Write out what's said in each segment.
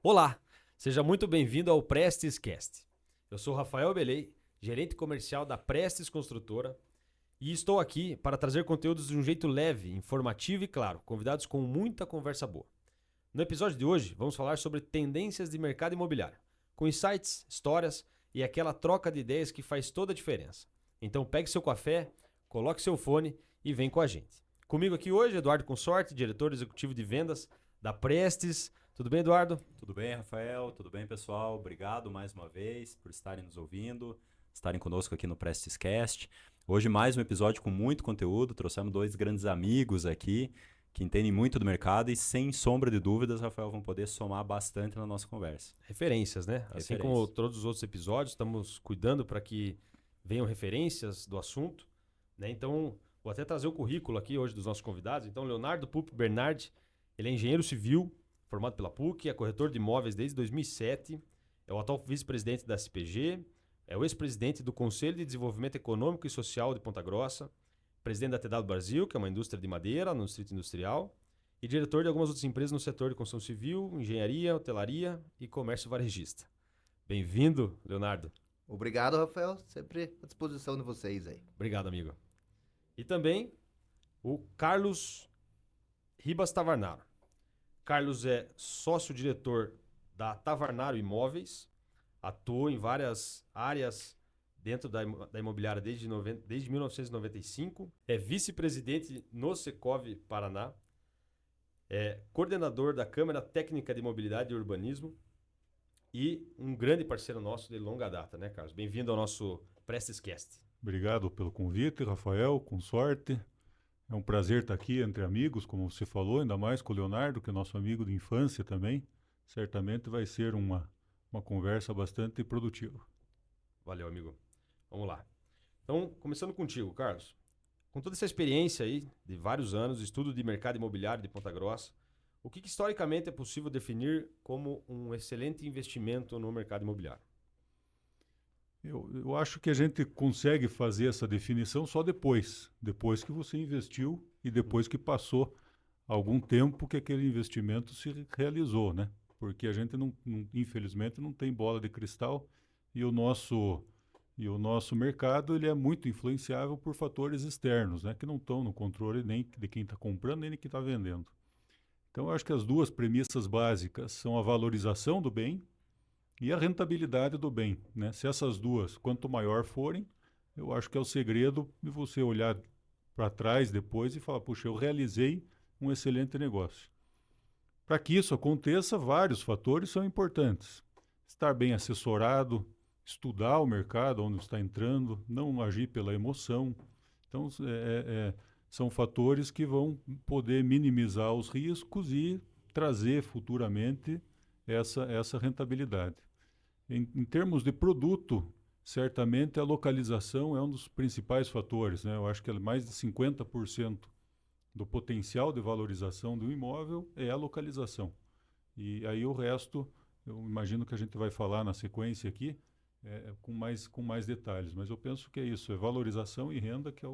Olá, seja muito bem-vindo ao Prestes Cast. Eu sou Rafael Belei, gerente comercial da Prestes Construtora, e estou aqui para trazer conteúdos de um jeito leve, informativo e claro, convidados com muita conversa boa. No episódio de hoje, vamos falar sobre tendências de mercado imobiliário, com insights, histórias e aquela troca de ideias que faz toda a diferença. Então pegue seu café, coloque seu fone e vem com a gente. Comigo aqui hoje, Eduardo Consorte, diretor executivo de vendas da Prestes. Tudo bem, Eduardo? Tudo bem, Rafael? Tudo bem, pessoal? Obrigado mais uma vez por estarem nos ouvindo, estarem conosco aqui no Prestes Cast. Hoje mais um episódio com muito conteúdo, trouxemos dois grandes amigos aqui que entendem muito do mercado e sem sombra de dúvidas, Rafael, vão poder somar bastante na nossa conversa. Referências, né? Assim como todos os outros episódios, estamos cuidando para que venham referências do assunto, né? Então, vou até trazer o currículo aqui hoje dos nossos convidados. Então, Leonardo Pupo Bernardi, ele é engenheiro civil, formado pela PUC, é corretor de imóveis desde 2007, é o atual vice-presidente da SPG, é o ex-presidente do Conselho de Desenvolvimento Econômico e Social de Ponta Grossa, presidente da TW Brasil, que é uma indústria de madeira no Distrito Industrial, e diretor de algumas outras empresas no setor de construção civil, engenharia, hotelaria e comércio varejista. Bem-vindo, Leonardo. Obrigado, Rafael. Sempre à disposição de vocês aí. Obrigado, amigo. E também o Carlos Ribas Tavarnaro. Carlos é sócio-diretor da Tavarnaro Imóveis, atuou em várias áreas dentro da imobiliária desde 1995, é vice-presidente no Secov Paraná, é coordenador da Câmara Técnica de Mobilidade e Urbanismo e um grande parceiro nosso de longa data, né, Carlos? Bem-vindo ao nosso Prestes Cast. Obrigado pelo convite, Rafael, com sorte. É um prazer estar aqui entre amigos, como você falou, ainda mais com o Leonardo, que é nosso amigo de infância também. Certamente vai ser uma conversa bastante produtiva. Valeu, amigo. Vamos lá. Então, começando contigo, Carlos. Com toda essa experiência aí, de vários anos, estudo de mercado imobiliário de Ponta Grossa, o que historicamente é possível definir como um excelente investimento no mercado imobiliário? Eu acho que a gente consegue fazer essa definição só depois que você investiu e depois que passou algum tempo que aquele investimento se realizou, né? Porque a gente infelizmente não tem bola de cristal e o nosso mercado ele é muito influenciável por fatores externos, né? Que não estão no controle nem de quem está comprando nem de quem está vendendo. Então eu acho que as duas premissas básicas são a valorização do bem e a rentabilidade do bem, né? Se essas duas, quanto maior forem, eu acho que é o segredo de você olhar para trás depois e falar, puxa, eu realizei um excelente negócio. Para que isso aconteça, vários fatores são importantes. Estar bem assessorado, estudar o mercado onde está entrando, não agir pela emoção. Então, são fatores que vão poder minimizar os riscos e trazer futuramente essa rentabilidade. Em termos de produto, certamente a localização é um dos principais fatores, né? Eu acho que mais de 50% do potencial de valorização do imóvel é a localização. E aí o resto, eu imagino que a gente vai falar na sequência aqui, com mais detalhes. Mas eu penso que é isso, é valorização e renda, que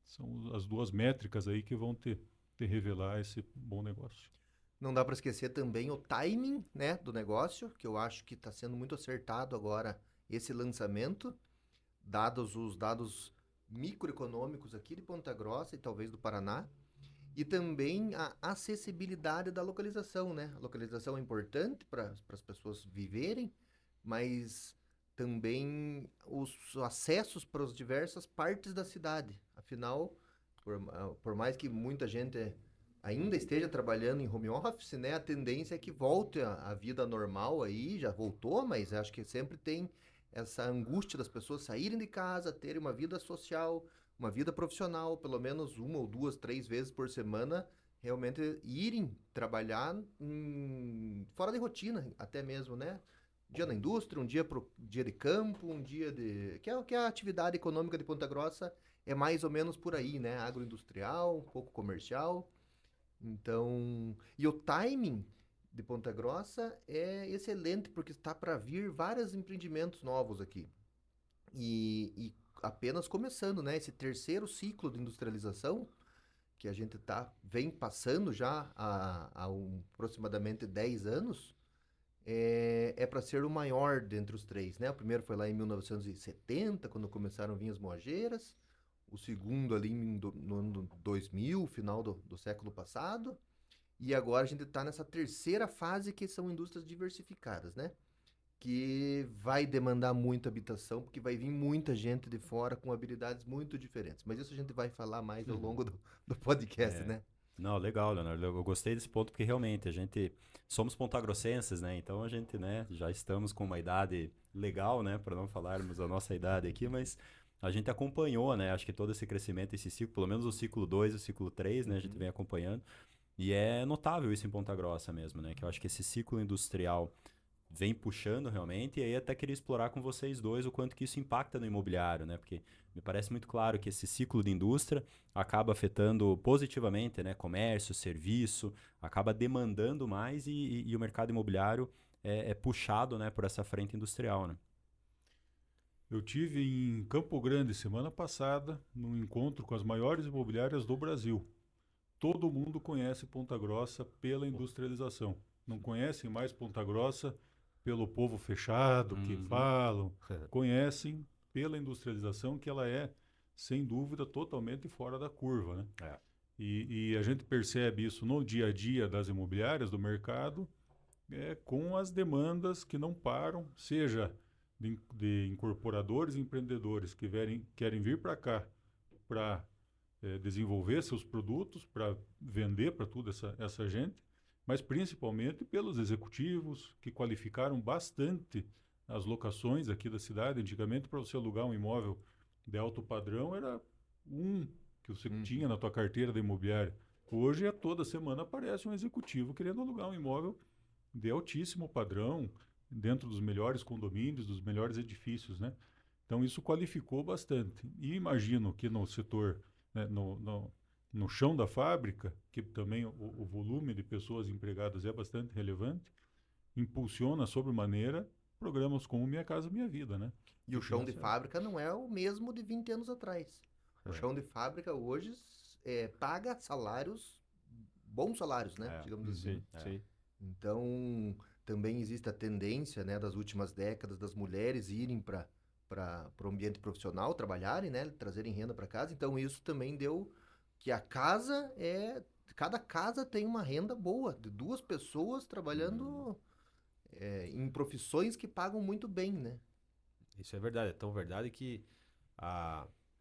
são as duas métricas aí que vão te revelar esse bom negócio. Não dá para esquecer também o timing, né, do negócio, que eu acho que está sendo muito acertado agora esse lançamento, dados os dados microeconômicos aqui de Ponta Grossa e talvez do Paraná, e também a acessibilidade da localização, né? A localização é importante para as pessoas viverem, mas também os acessos para as diversas partes da cidade. Afinal, por mais que muita gente ainda esteja trabalhando em home office, né? A tendência é que volte a vida normal aí, já voltou, mas acho que sempre tem essa angústia das pessoas saírem de casa, terem uma vida social, uma vida profissional, pelo menos 1 ou 2, 3 vezes por semana, realmente irem trabalhar fora de rotina, até mesmo, né? Um dia na indústria, um dia de campo, um dia de... Que é a atividade econômica de Ponta Grossa é mais ou menos por aí, né? Agroindustrial, um pouco comercial. Então, e o timing de Ponta Grossa é excelente, porque está para vir vários empreendimentos novos aqui. E apenas começando, né? Esse terceiro ciclo de industrialização, que a gente vem passando já há aproximadamente 10 anos, é para ser o maior dentre os três, né? O primeiro foi lá em 1970, quando começaram a vir as moageiras. O segundo ali no ano 2000, final do século passado. E agora a gente está nessa terceira fase, que são indústrias diversificadas, né? Que vai demandar muita habitação, porque vai vir muita gente de fora com habilidades muito diferentes. Mas isso a gente vai falar mais ao longo do podcast, né? Não, legal, Leonardo. Eu gostei desse ponto porque realmente a gente somos pontagrossenses, né? Então a gente, né, já estamos com uma idade legal, né, para não falarmos a nossa idade aqui, mas a gente acompanhou, né? Acho que todo esse crescimento, esse ciclo, pelo menos o ciclo 2 e o ciclo 3, né, a gente vem acompanhando. E é notável isso em Ponta Grossa mesmo, né? Que eu acho que esse ciclo industrial vem puxando realmente, e aí até queria explorar com vocês dois o quanto que isso impacta no imobiliário, né? Porque me parece muito claro que esse ciclo de indústria acaba afetando positivamente, né? Comércio, serviço, acaba demandando mais e o mercado imobiliário é puxado, né, por essa frente industrial, né? Eu tive em Campo Grande semana passada, num encontro com as maiores imobiliárias do Brasil. Todo mundo conhece Ponta Grossa pela industrialização. Não conhecem mais Ponta Grossa pelo povo fechado que falam. Conhecem pela industrialização, que ela é, sem dúvida, totalmente fora da curva, né? E a gente percebe isso no dia a dia das imobiliárias, do mercado, com as demandas que não param, seja de incorporadores e empreendedores que querem vir para cá para desenvolver seus produtos, para vender para toda essa gente, mas principalmente pelos executivos que qualificaram bastante as locações aqui da cidade. Antigamente, para você alugar um imóvel de alto padrão, era um que você tinha na tua carteira da imobiliária. Hoje, toda semana aparece um executivo querendo alugar um imóvel de altíssimo padrão, dentro dos melhores condomínios, dos melhores edifícios, né? Então, isso qualificou bastante. E imagino que no setor, né, no chão da fábrica, que também o volume de pessoas empregadas é bastante relevante, impulsiona sobremaneira programas como Minha Casa Minha Vida, né? E o chão de fábrica não é o mesmo de 20 anos atrás. O chão de fábrica hoje paga salários, bons salários, né? Digamos assim. Sim. Então, também existe a tendência, né, das últimas décadas das mulheres irem para o ambiente profissional, trabalharem, né, trazerem renda para casa. Então, isso também deu que cada casa tem uma renda boa, de 2 pessoas trabalhando em profissões que pagam muito bem, né? Isso é verdade, é tão verdade que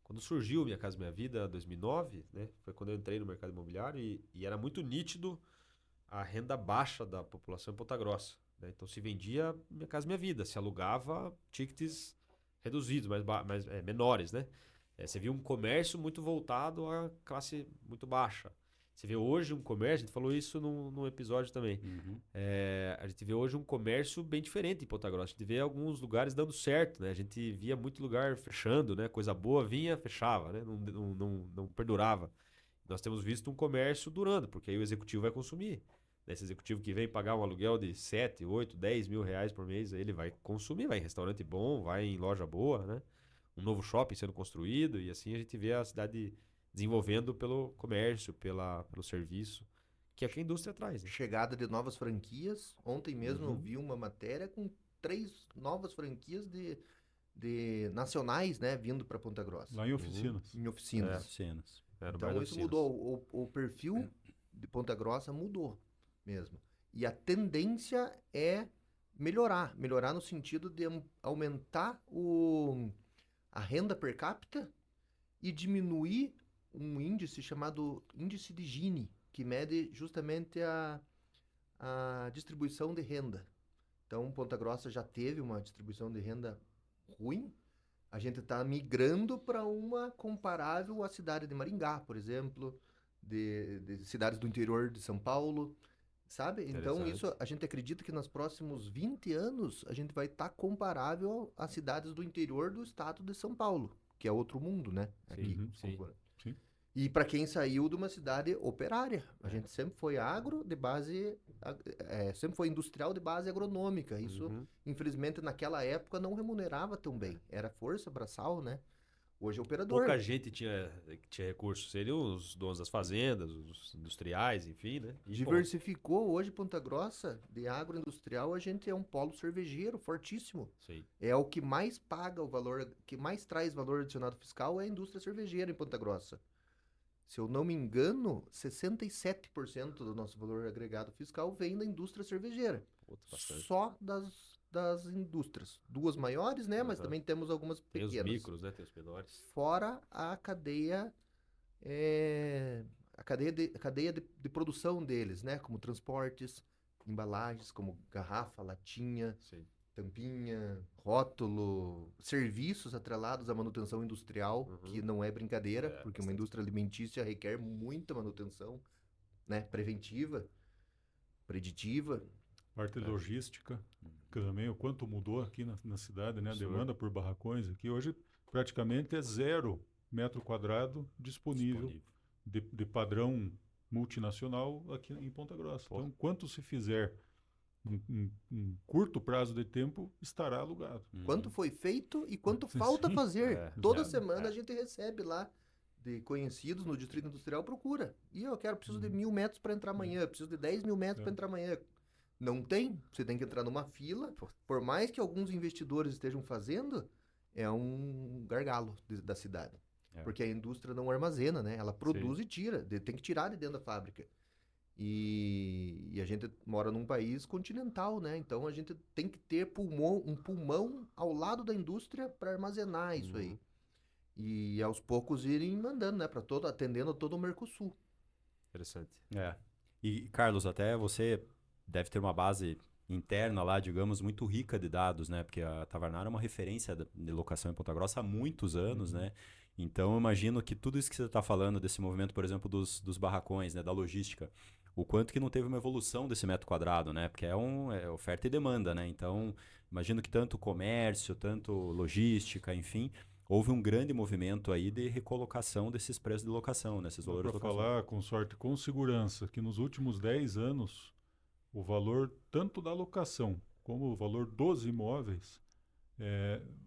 quando surgiu Minha Casa Minha Vida, em 2009, né, foi quando eu entrei no mercado imobiliário e era muito nítido a renda baixa da população em Ponta Grossa, né? Então se vendia Minha Casa Minha Vida, se alugava tickets reduzidos, menores, né? Você viu um comércio muito voltado à classe muito baixa. Você vê hoje um comércio, a gente falou isso num episódio também. A gente vê hoje um comércio bem diferente em Ponta Grossa. A gente vê alguns lugares dando certo, né? A gente via muito lugar fechando, né? Coisa boa vinha, fechava, né? Não perdurava. Nós temos visto um comércio durando, porque aí o executivo vai consumir. Esse executivo que vem pagar um aluguel de 7, 8, 10 mil reais por mês, ele vai consumir, vai em restaurante bom, vai em loja boa, né? Um novo shopping sendo construído, e assim a gente vê a cidade desenvolvendo pelo comércio, pelo serviço, que é o que a indústria traz, né? Chegada de novas franquias. Ontem mesmo eu vi uma matéria com 3 novas franquias de nacionais, né, vindo para Ponta Grossa. Lá em oficinas. Em oficinas. Oficinas. Então isso mudou. O perfil de Ponta Grossa mudou mesmo. E a tendência é melhorar no sentido de aumentar a renda per capita e diminuir um índice chamado índice de Gini, que mede justamente a distribuição de renda. Então, Ponta Grossa já teve uma distribuição de renda ruim. A gente está migrando para uma comparável à cidade de Maringá, por exemplo, de cidades do interior de São Paulo, sabe? Então, isso a gente acredita que nos próximos 20 anos a gente vai estar comparável às cidades do interior do estado de São Paulo, que é outro mundo, né? Aqui, sim. E para quem saiu de uma cidade operária, a gente sempre foi agro de base, sempre foi industrial de base agronômica. Isso, infelizmente, naquela época não remunerava tão bem. Era força braçal, né? Hoje é operador. Pouca gente tinha recurso. Seriam os donos das fazendas, os industriais, enfim, né? E, Diversificou. Hoje, Ponta Grossa, de agroindustrial, a gente é um polo cervejeiro fortíssimo. Sim. É o que mais paga o valor, que mais traz valor adicionado fiscal é a indústria cervejeira em Ponta Grossa. Se eu não me engano, 67% do nosso valor agregado fiscal vem da indústria cervejeira. Só das indústrias. 2 maiores, né? Mas também temos algumas pequenas. Tem os micros, né? Tem os menores. Fora a cadeia, de produção deles, né? Como transportes, embalagens, como garrafa, latinha, Sim. tampinha, rótulo, serviços atrelados à manutenção industrial, que não é brincadeira, porque uma indústria alimentícia requer muita manutenção, né? Preventiva, preditiva. Parte logística, que também o quanto mudou aqui na cidade, né? A demanda por barracões aqui hoje praticamente é 0 metro quadrado disponível. De padrão multinacional aqui em Ponta Grossa. Então, quanto se fizer em curto prazo de tempo, estará alugado. Quanto foi feito e quanto falta fazer. Toda semana a gente recebe lá de conhecidos no Distrito Industrial, procura. E preciso de 1.000 metros para entrar amanhã, preciso de 10 mil metros para entrar amanhã. Não tem, você tem que entrar numa fila. Por mais que alguns investidores estejam fazendo, é um gargalo da cidade. Porque a indústria não armazena, né? Ela produz e tira, tem que tirar de dentro da fábrica. E a gente mora num país continental, né? Então a gente tem que ter um pulmão ao lado da indústria para armazenar isso aí. E aos poucos irem mandando, né? Atendendo todo o Mercosul. Interessante. E, Carlos, até você deve ter uma base interna lá, digamos, muito rica de dados, né? Porque a Tavernara é uma referência de locação em Ponta Grossa há muitos anos, né? Então, eu imagino que tudo isso que você está falando, desse movimento, por exemplo, dos barracões, né? Da logística, o quanto que não teve uma evolução desse metro quadrado, né? Porque é oferta e demanda, né? Então, imagino que tanto comércio, tanto logística, enfim, houve um grande movimento aí de recolocação desses preços de locação, né? Esses valores de locação. Para falar com sorte, com segurança, que nos últimos 10 anos, o valor tanto da locação como o valor dos imóveis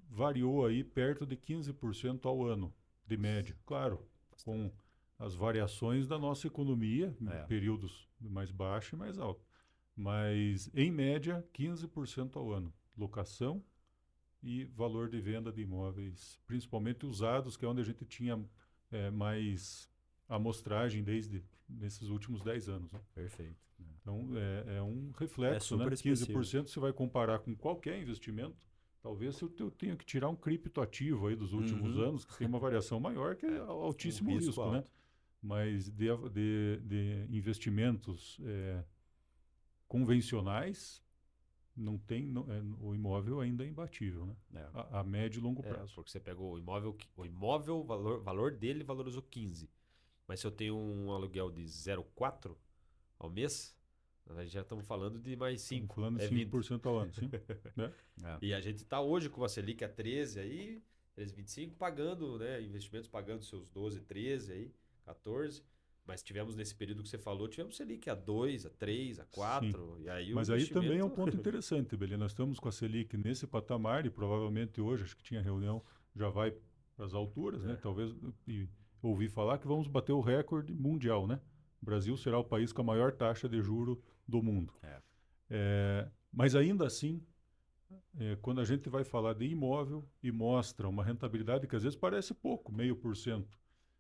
variou aí perto de 15% ao ano, de média. Claro, com as variações da nossa economia, períodos mais baixo e mais alto. Mas, em média, 15% ao ano. Locação e valor de venda de imóveis, principalmente usados, que é onde a gente tinha mais amostragem nesses últimos 10 anos. Né? Perfeito. Então, é um reflexo, né? 15% se vai comparar com qualquer investimento. Talvez eu tenha que tirar um criptoativo aí dos últimos anos, que tem uma variação maior, que é altíssimo risco, né? Mas de investimentos convencionais, não tem, o imóvel ainda é imbatível, né? A médio e longo prazo. Porque você pegou o imóvel, valor dele valorizou 15. Mas se eu tenho um aluguel de 0,4 ao mês, nós já estamos falando de mais 5. Estamos falando de 5% ao ano, sim. E a gente está hoje com a Selic a 13 aí, 13,25, pagando, né? Investimentos pagando seus 12, 13 aí, 14. Mas tivemos nesse período que você falou, tivemos Selic a 2, a 3, a 4. Sim. E aí mas aí também é um ponto interessante, Belê. Nós estamos com a Selic nesse patamar e provavelmente hoje, acho que tinha reunião, já vai para as alturas, né? Talvez, ouvi falar que vamos bater o recorde mundial, né? O Brasil será o país com a maior taxa de juro do mundo. Mas ainda assim, quando a gente vai falar de imóvel e mostra uma rentabilidade que às vezes parece pouco, 0,5%,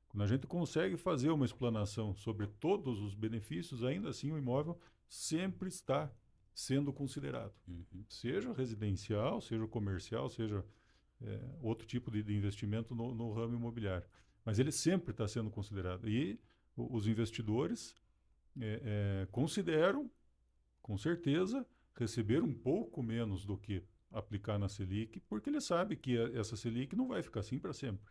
quando a gente consegue fazer uma explanação sobre todos os benefícios, ainda assim o imóvel sempre está sendo considerado. Seja residencial, seja comercial, seja outro tipo de investimento no ramo imobiliário. Mas ele sempre está sendo considerado. E os investidores consideram, com certeza, receber um pouco menos do que aplicar na Selic, porque ele sabe que essa Selic não vai ficar assim para sempre.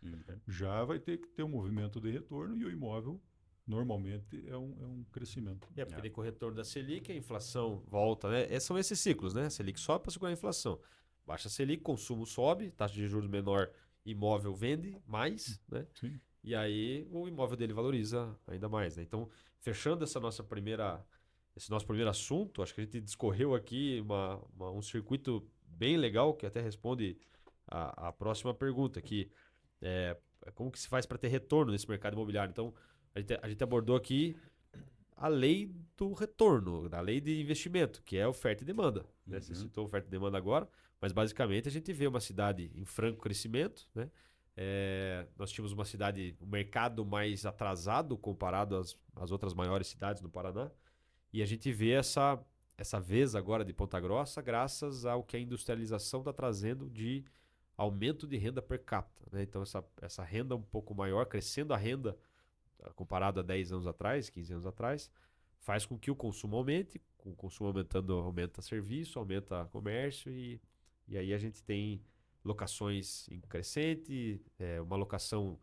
Já vai ter que ter um movimento de retorno e o imóvel normalmente é um crescimento. Porque com o retorno da Selic, a inflação volta, né? São esses ciclos, né? A Selic sobe para segurar a inflação. Baixa a Selic, consumo sobe, taxa de juros menor, imóvel vende mais, né? Sim. E aí o imóvel dele valoriza ainda mais, né? Então, fechando esse nosso primeiro assunto, acho que a gente discorreu aqui um circuito bem legal, que até responde a próxima pergunta, que como que se faz para ter retorno nesse mercado imobiliário. Então, a gente abordou aqui a lei do retorno, a lei de investimento, que é oferta e demanda. Né? Você citou oferta e demanda agora, mas basicamente a gente vê uma cidade em franco crescimento, né? Nós tínhamos uma cidade, um mercado mais atrasado comparado às outras maiores cidades no Paraná, e a gente vê essa vez agora de Ponta Grossa graças ao que a industrialização está trazendo de aumento de renda per capita. Né? Então essa renda um pouco maior, crescendo a renda comparado a 10 anos atrás, 15 anos atrás, faz com que o consumo aumente, com o consumo aumentando, aumenta serviço, aumenta comércio e aí a gente tem locações em crescente, uma locação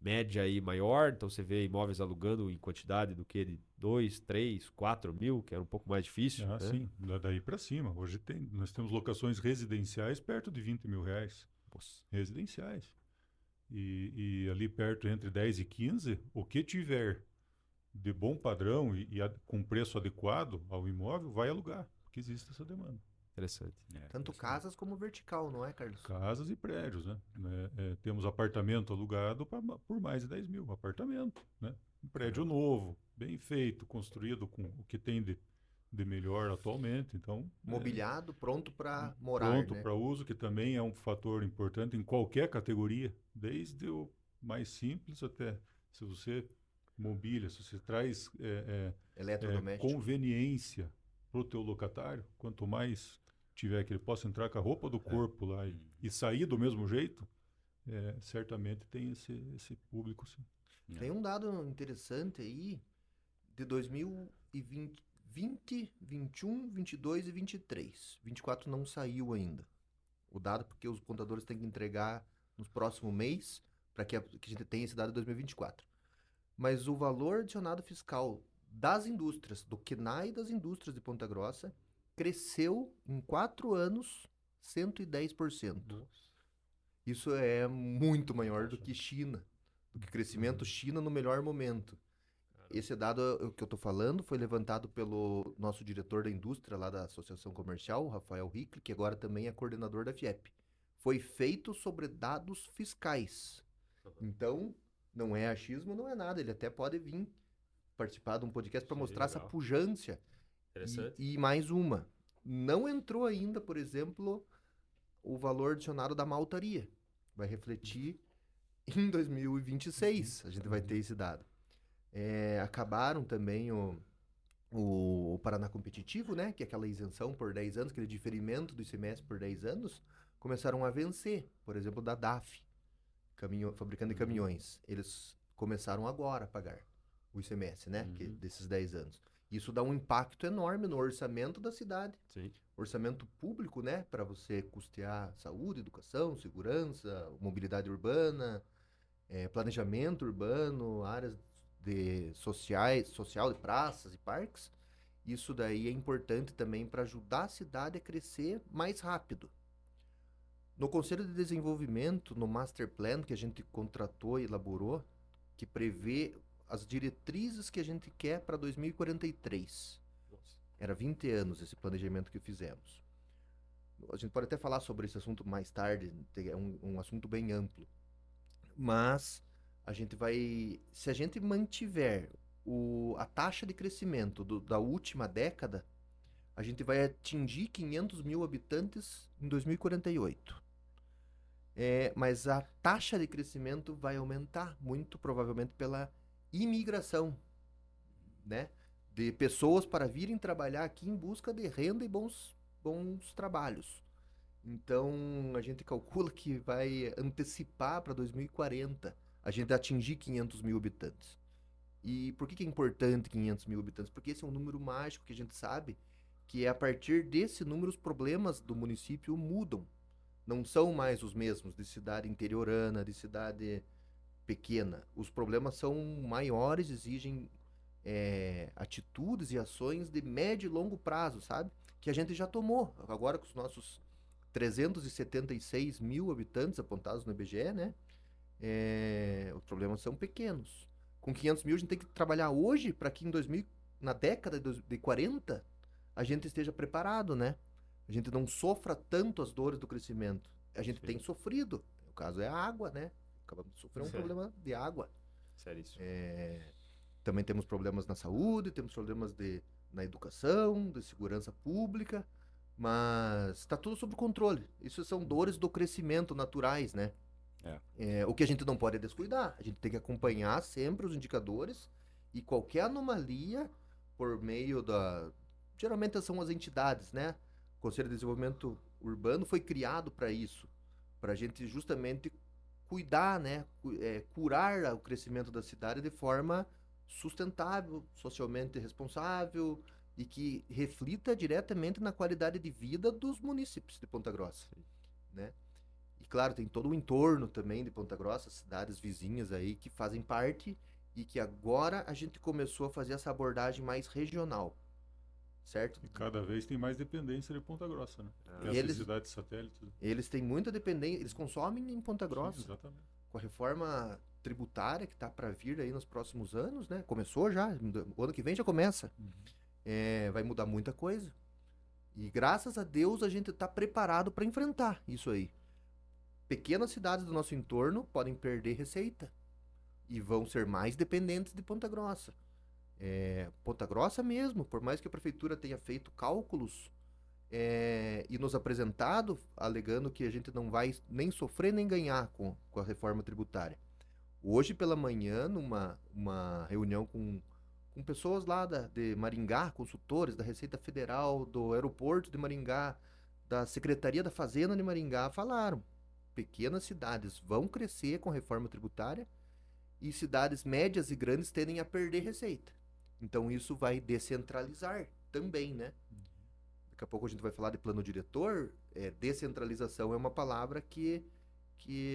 média aí maior, então você vê imóveis alugando em quantidade do que de 2, 3, 4 mil, que era um pouco mais difícil. Né? Sim, daí para cima. Hoje nós temos locações residenciais perto de 20 mil reais. Nossa. Residenciais. E ali perto, entre 10 e 15, o que tiver de bom padrão com preço adequado ao imóvel, vai alugar, porque existe essa demanda. Interessante. Tanto casas como vertical, não é, Carlos? Casas e prédios, né? Temos apartamento alugado por mais de 10 mil, apartamento, né? Um prédio novo, bem feito, construído com o que tem de melhor atualmente, então... Mobiliado, pronto para morar, pronto né? para uso, que também é um fator importante em qualquer categoria, desde o mais simples até se você mobília, se você traz Eletrodoméstico. conveniência para o teu locatário, quanto mais tiver que ele possa entrar com a roupa do corpo lá e sair do mesmo jeito, certamente tem esse público, sim. Tem um dado interessante aí de 2020, 21, 22 e 23. 24 não saiu ainda. O dado porque os contadores têm que entregar nos próximos meses para que a gente tenha esse dado de 2024. Mas o valor adicionado fiscal das indústrias, do KNAI das indústrias de Ponta Grossa, cresceu em 4 anos 110%. Nossa. Isso é muito maior do que China, do que crescimento China no melhor momento. Esse dado que eu estou falando foi levantado pelo nosso diretor da indústria lá da Associação Comercial, Rafael Ricli, que agora também é coordenador da FIEP. Foi feito sobre dados fiscais. Então, não é achismo, não é nada. Ele até pode vir participar de um podcast para mostrar legal. essa pujança. Interessante. E mais uma. Não entrou ainda, por exemplo, o valor adicionado da maltaria. Vai refletir em 2026. A gente vai ter esse dado. Acabaram também o Paraná Competitivo, né? Que é aquela isenção por 10 anos, aquele diferimento do ICMS por 10 anos, começaram a vencer. Por exemplo, da DAF, fabricante de caminhões. Eles começaram agora a pagar o ICMS, né? Desses 10 anos. Isso dá um impacto enorme no orçamento da cidade. Sim. Orçamento público, né? Para você custear saúde, educação, segurança, mobilidade urbana, planejamento urbano, áreas social de praças e parques. Isso daí é importante também para ajudar a cidade a crescer mais rápido. No Conselho de Desenvolvimento, no Master Plan que a gente contratou e elaborou, que prevê as diretrizes que a gente quer para 2043. Era 20 anos esse planejamento que fizemos. A gente pode até falar sobre esse assunto mais tarde, é um assunto bem amplo. Mas a gente vai, se a gente mantiver a taxa de crescimento da última década, a gente vai atingir 500 mil habitantes em 2048. Mas a taxa de crescimento vai aumentar, muito provavelmente pela imigração, né? De pessoas para virem trabalhar aqui em busca de renda e bons trabalhos. Então, a gente calcula que vai antecipar para 2040 a gente atingir 500 mil habitantes. E por que é importante 500 mil habitantes? Porque esse é um número mágico que a gente sabe que a partir desse número os problemas do município mudam. Não são mais os mesmos de cidade interiorana, de cidade pequena. Os problemas são maiores, exigem atitudes e ações de médio e longo prazo, sabe? Que a gente já tomou. Agora com os nossos 376 mil habitantes apontados no IBGE, né? Os problemas são pequenos. Com 500 mil a gente tem que trabalhar hoje para que na década de 40 a gente esteja preparado, né? A gente não sofra tanto as dores do crescimento. A gente tem sofrido. O caso é a água, né? acabamos de sofrer um problema de água. Seríssimo. Também temos problemas na saúde, temos problemas na educação, de segurança pública, mas está tudo sob controle. Isso são dores do crescimento naturais, né? O que a gente não pode é descuidar. A gente tem que acompanhar sempre os indicadores e qualquer anomalia por meio geralmente são as entidades, né? O Conselho de Desenvolvimento Urbano foi criado para isso, para a gente justamente cuidar, né? Curar o crescimento da cidade de forma sustentável, socialmente responsável e que reflita diretamente na qualidade de vida dos munícipes de Ponta Grossa, né? E claro, tem todo o entorno também de Ponta Grossa, cidades vizinhas aí que fazem parte e que agora a gente começou a fazer essa abordagem mais regional, certo? E cada vez tem mais dependência de Ponta Grossa, né? Essas cidades satélites. Eles têm muita dependência, eles consomem em Ponta Grossa. Sim, exatamente. Com a reforma tributária que está para vir aí nos próximos anos, né? Começou já, o ano que vem já começa. Vai mudar muita coisa. E graças a Deus a gente está preparado para enfrentar isso aí. Pequenas cidades do nosso entorno podem perder receita e vão ser mais dependentes de Ponta Grossa. Ponta Grossa mesmo, por mais que a prefeitura tenha feito cálculos e nos apresentado, alegando que a gente não vai nem sofrer nem ganhar com a reforma tributária. Hoje pela manhã, numa reunião com pessoas lá de Maringá, consultores da Receita Federal, do aeroporto de Maringá, da Secretaria da Fazenda de Maringá, falaram: pequenas cidades vão crescer com a reforma tributária e cidades médias e grandes tendem a perder receita. Então isso vai descentralizar também, né? Daqui a pouco a gente vai falar de plano diretor. Descentralização é uma palavra que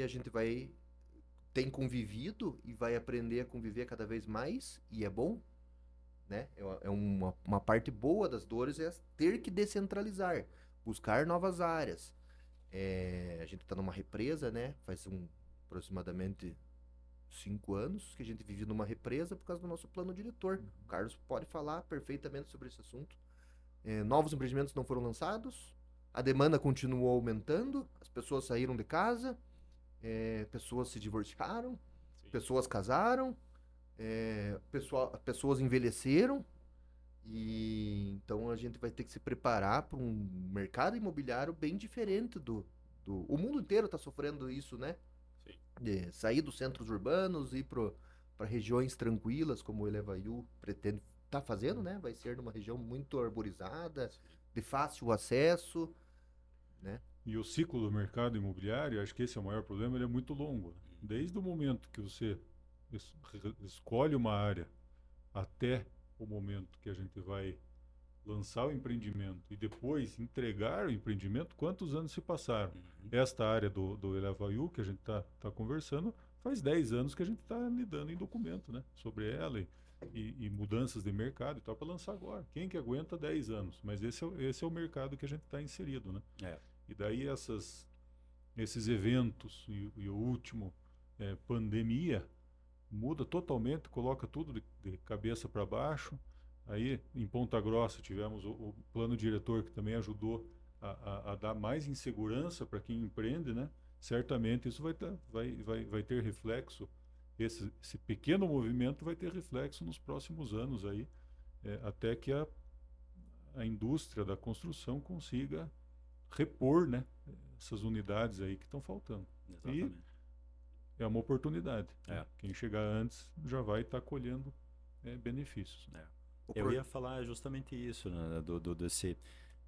a gente tem convivido e vai aprender a conviver cada vez mais, e é bom, né? Uma parte boa das dores é ter que descentralizar, buscar novas áreas. A gente está numa represa, né? Faz aproximadamente 5 anos que a gente vive numa represa por causa do nosso plano diretor. O Carlos pode falar perfeitamente sobre esse assunto. Novos empreendimentos não foram lançados, a demanda continuou aumentando, as pessoas saíram de casa, pessoas se divorciaram, pessoas casaram, pessoas envelheceram, e então a gente vai ter que se preparar para um mercado imobiliário bem diferente o mundo inteiro está sofrendo isso, né? Sim. De sair dos centros urbanos e ir para regiões tranquilas, como o Elevaiú pretende estar fazendo, né? Vai ser numa região muito arborizada, de fácil acesso, né? E o ciclo do mercado imobiliário, acho que esse é o maior problema, ele é muito longo, né? Desde o momento que você escolhe uma área até o momento que a gente vai lançar o empreendimento e depois entregar o empreendimento, quantos anos se passaram? Esta área do Elevaiú, que a gente está conversando, faz 10 anos que a gente está lidando em documento, né? Sobre ela e mudanças de mercado e tal, para lançar agora. Quem que aguenta 10 anos? Mas esse é o mercado que a gente está inserido, né? E daí esses eventos e o último, pandemia, muda totalmente, coloca tudo de cabeça para baixo. Aí em Ponta Grossa tivemos o plano diretor, que também ajudou a dar mais insegurança para quem empreende, né? Certamente isso vai ter reflexo, esse pequeno movimento vai ter reflexo nos próximos anos aí, até que a indústria da construção consiga repor, né, essas unidades aí que estão faltando. Exatamente. E é uma oportunidade. Quem chegar antes já vai estar colhendo benefícios. Eu ia falar justamente isso, né,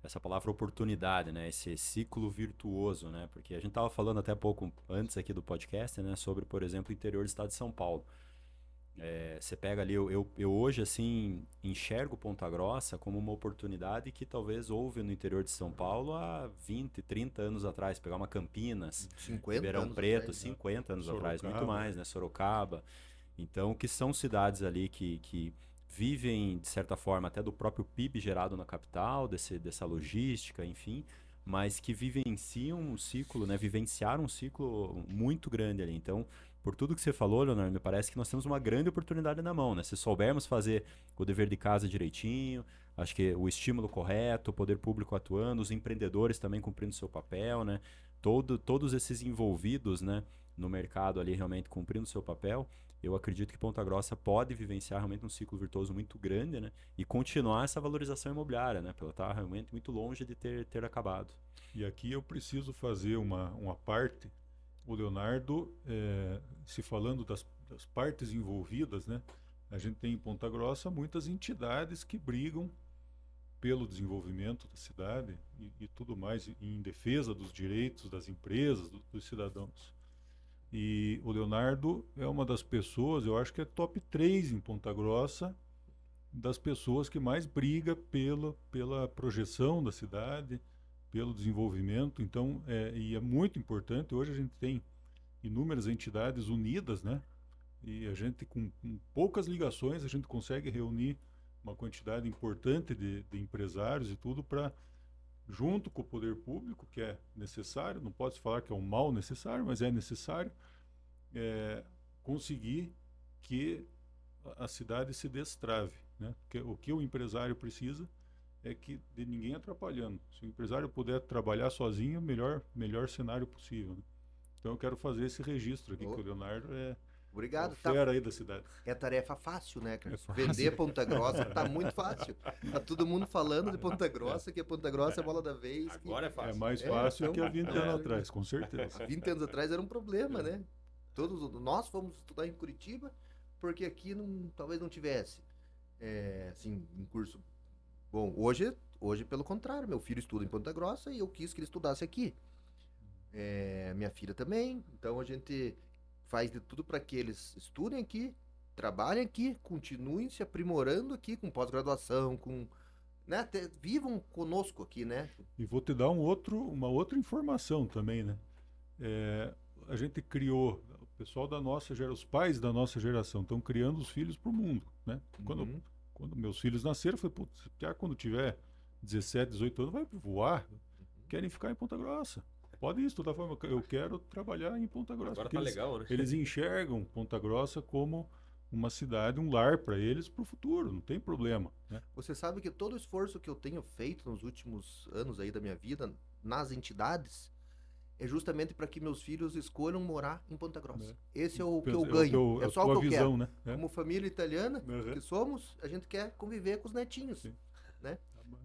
essa palavra oportunidade, né, esse ciclo virtuoso, né, porque a gente estava falando até pouco antes aqui do podcast, né, sobre, por exemplo, o interior do estado de São Paulo. Você pega ali, eu hoje assim enxergo Ponta Grossa como uma oportunidade que talvez houve no interior de São Paulo há 20, 30 anos atrás. Pegar uma Campinas, Ribeirão Preto, 50 anos atrás, muito mais, né? Sorocaba. Então, que são cidades ali que vivem, de certa forma, até do próprio PIB gerado na capital, dessa logística, enfim, mas que vivenciam um ciclo, né? Vivenciaram um ciclo muito grande ali. Então, por tudo que você falou, Leonardo, me parece que nós temos uma grande oportunidade na mão, né? Se soubermos fazer o dever de casa direitinho, acho que o estímulo correto, o poder público atuando, os empreendedores também cumprindo seu papel, né? Todos esses envolvidos, né? no mercado ali realmente cumprindo o seu papel, eu acredito que Ponta Grossa pode vivenciar realmente um ciclo virtuoso muito grande, né? E continuar essa valorização imobiliária, né? Ela está realmente muito longe de ter acabado. E aqui eu preciso fazer uma parte. O Leonardo, se falando das partes envolvidas, né? A gente tem em Ponta Grossa muitas entidades que brigam pelo desenvolvimento da cidade e tudo mais, em defesa dos direitos das empresas, dos cidadãos. E o Leonardo é uma das pessoas, eu acho que é top 3 em Ponta Grossa, das pessoas que mais briga pela projeção da cidade, pelo desenvolvimento. Então, e é muito importante, hoje a gente tem inúmeras entidades unidas, né? E a gente, com poucas ligações, a gente consegue reunir uma quantidade importante de empresários e tudo para, junto com o poder público, que é necessário, não pode se falar que é um mal necessário, mas é necessário, conseguir que a cidade se destrave, né? Porque o que o empresário precisa é que de ninguém atrapalhando. Se o empresário puder trabalhar sozinho, melhor cenário possível, né? Então eu quero fazer esse registro aqui, que o Leonardo Obrigado. o fera aí da cidade. É tarefa fácil, né, cara? É fácil. Vender Ponta Grossa tá muito fácil. Tá todo mundo falando de Ponta Grossa, que a Ponta Grossa é a bola da vez. Agora é fácil. É mais fácil então, que há 20 anos atrás, com certeza. Há 20 anos atrás era um problema, né? Nós fomos estudar em Curitiba, porque aqui talvez não tivesse, assim, um curso bom. Hoje, pelo contrário, meu filho estuda em Ponta Grossa e eu quis que ele estudasse aqui. Minha filha também, então a gente faz de tudo para que eles estudem aqui, trabalhem aqui, continuem se aprimorando aqui com pós-graduação, né, vivam conosco aqui, né? E vou te dar uma outra informação também, né? A gente criou, o pessoal da nossa geração, os pais da nossa geração estão criando os filhos para o mundo, né? Quando meus filhos nasceram, eu falei, putz, quando tiver 17, 18 anos, vai voar, querem ficar em Ponta Grossa. Pode estudar, eu quero trabalhar em Ponta Grossa. Agora tá legal, né? Eles enxergam Ponta Grossa como uma cidade, um lar para eles para o futuro, não tem problema, né? Você sabe que todo o esforço que eu tenho feito nos últimos anos aí da minha vida, nas entidades, é justamente para que meus filhos escolham morar em Ponta Grossa. Esse é o que eu ganho, é só o que eu quero. Né? Como família italiana que somos, a gente quer conviver com os netinhos, né?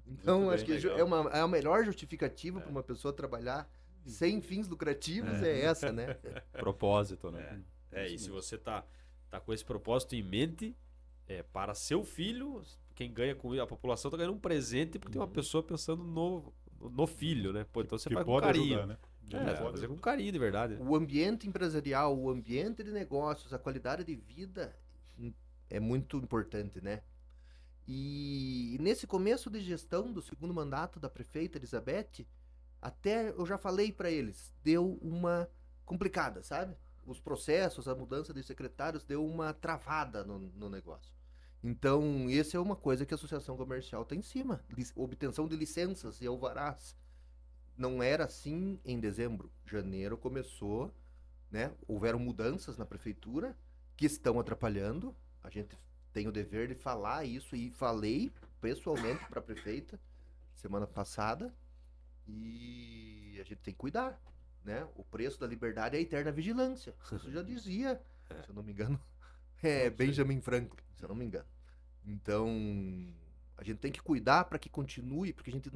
Então, acho que é a melhor justificativa para uma pessoa trabalhar sem fins lucrativos, é essa, né? Propósito, né? E se você tá com esse propósito em mente, para seu filho, quem ganha com a população tá ganhando um presente porque tem uma pessoa pensando no filho, né? Pô, então você faz com carinho. Ajudar, né? Fazer com carinho, de verdade. O ambiente empresarial, o ambiente de negócios, a qualidade de vida é muito importante, né? E nesse começo de gestão do segundo mandato da prefeita Elizabeth, até eu já falei para eles, deu uma complicada, sabe? Os processos, a mudança de secretários deu uma travada no negócio. Então, essa é uma coisa que a associação comercial está em cima. Obtenção de licenças e alvarás. Não era assim em dezembro. Janeiro começou, né? Houveram mudanças na prefeitura que estão atrapalhando. A gente tem o dever de falar isso e falei pessoalmente para a prefeita semana passada. E a gente tem que cuidar, né? O preço da liberdade é a eterna vigilância. Isso já dizia, se eu não me engano, Benjamin Franklin, se eu não me engano. Então, a gente tem que cuidar para que continue, porque a gente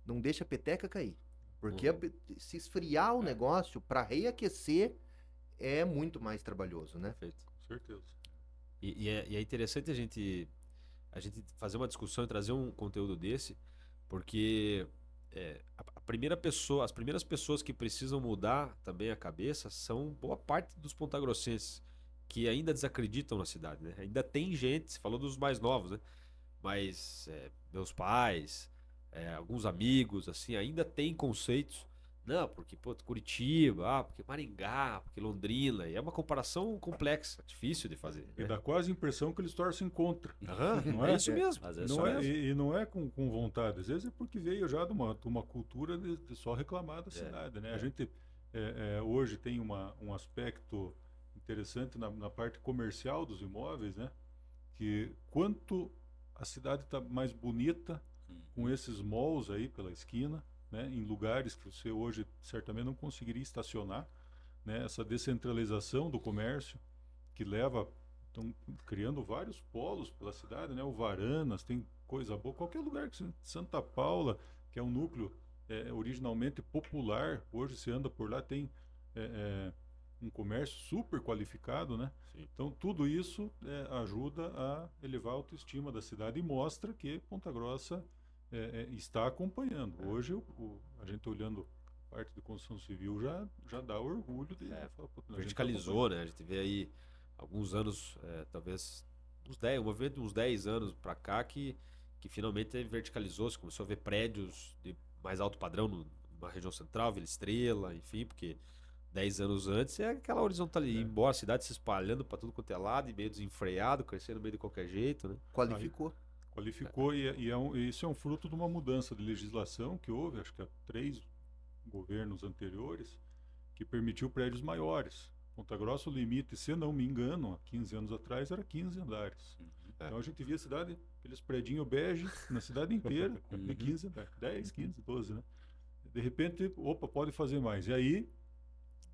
não deixa a peteca cair. Porque se esfriar o negócio para reaquecer é muito mais trabalhoso, né? Perfeito. Com certeza. E é interessante a gente fazer uma discussão e trazer um conteúdo desse, porque as primeiras pessoas que precisam mudar também a cabeça são boa parte dos pontagrossenses que ainda desacreditam na cidade, né? Ainda tem gente, você falou dos mais novos, né? Mas meus pais, alguns amigos, assim, ainda tem conceitos. Não, porque Curitiba, porque Maringá, porque Londrina. E é uma comparação complexa, difícil de fazer. E dá quase a impressão que eles torcem contra. Não é isso mesmo. Às vezes não e não é com vontade. Às vezes é porque veio já de uma cultura de só reclamar da cidade, né? A gente hoje tem um aspecto interessante na parte comercial dos imóveis, né? Que quanto a cidade está mais bonita com esses malls aí pela esquina, né, em lugares que você hoje certamente não conseguiria estacionar, né? Essa descentralização do comércio que leva, estão criando vários polos pela cidade, né? O Varanas tem coisa boa, qualquer lugar que Santa Paula, que é um núcleo originalmente popular, hoje você anda por lá, tem um comércio super qualificado, né? Sim. Então tudo isso ajuda a elevar a autoestima da cidade e mostra que Ponta Grossa está acompanhando. Hoje a gente olhando a parte de construção civil já dá orgulho de falar, pô, a gente Verticalizou, né? A gente vê aí alguns anos, talvez um movimento de uns 10 anos para cá que finalmente verticalizou, se começou a ver prédios de mais alto padrão numa região central, Vila Estrela, enfim, porque 10 anos antes é aquela horizontalidade, embora a cidade se espalhando para tudo quanto é lado, e meio desenfreado, crescendo meio de qualquer jeito, né? Qualificou. Qualificou e isso é um fruto de uma mudança de legislação que houve, acho que há 3 governos anteriores, que permitiu prédios maiores. Ponta Grossa, o limite, se não me engano, há 15 anos atrás, era 15 andares. Então a gente via a cidade, aqueles predinhos bege na cidade inteira, de 15 andares, 10, 15, 12, né? De repente, opa, pode fazer mais. E aí,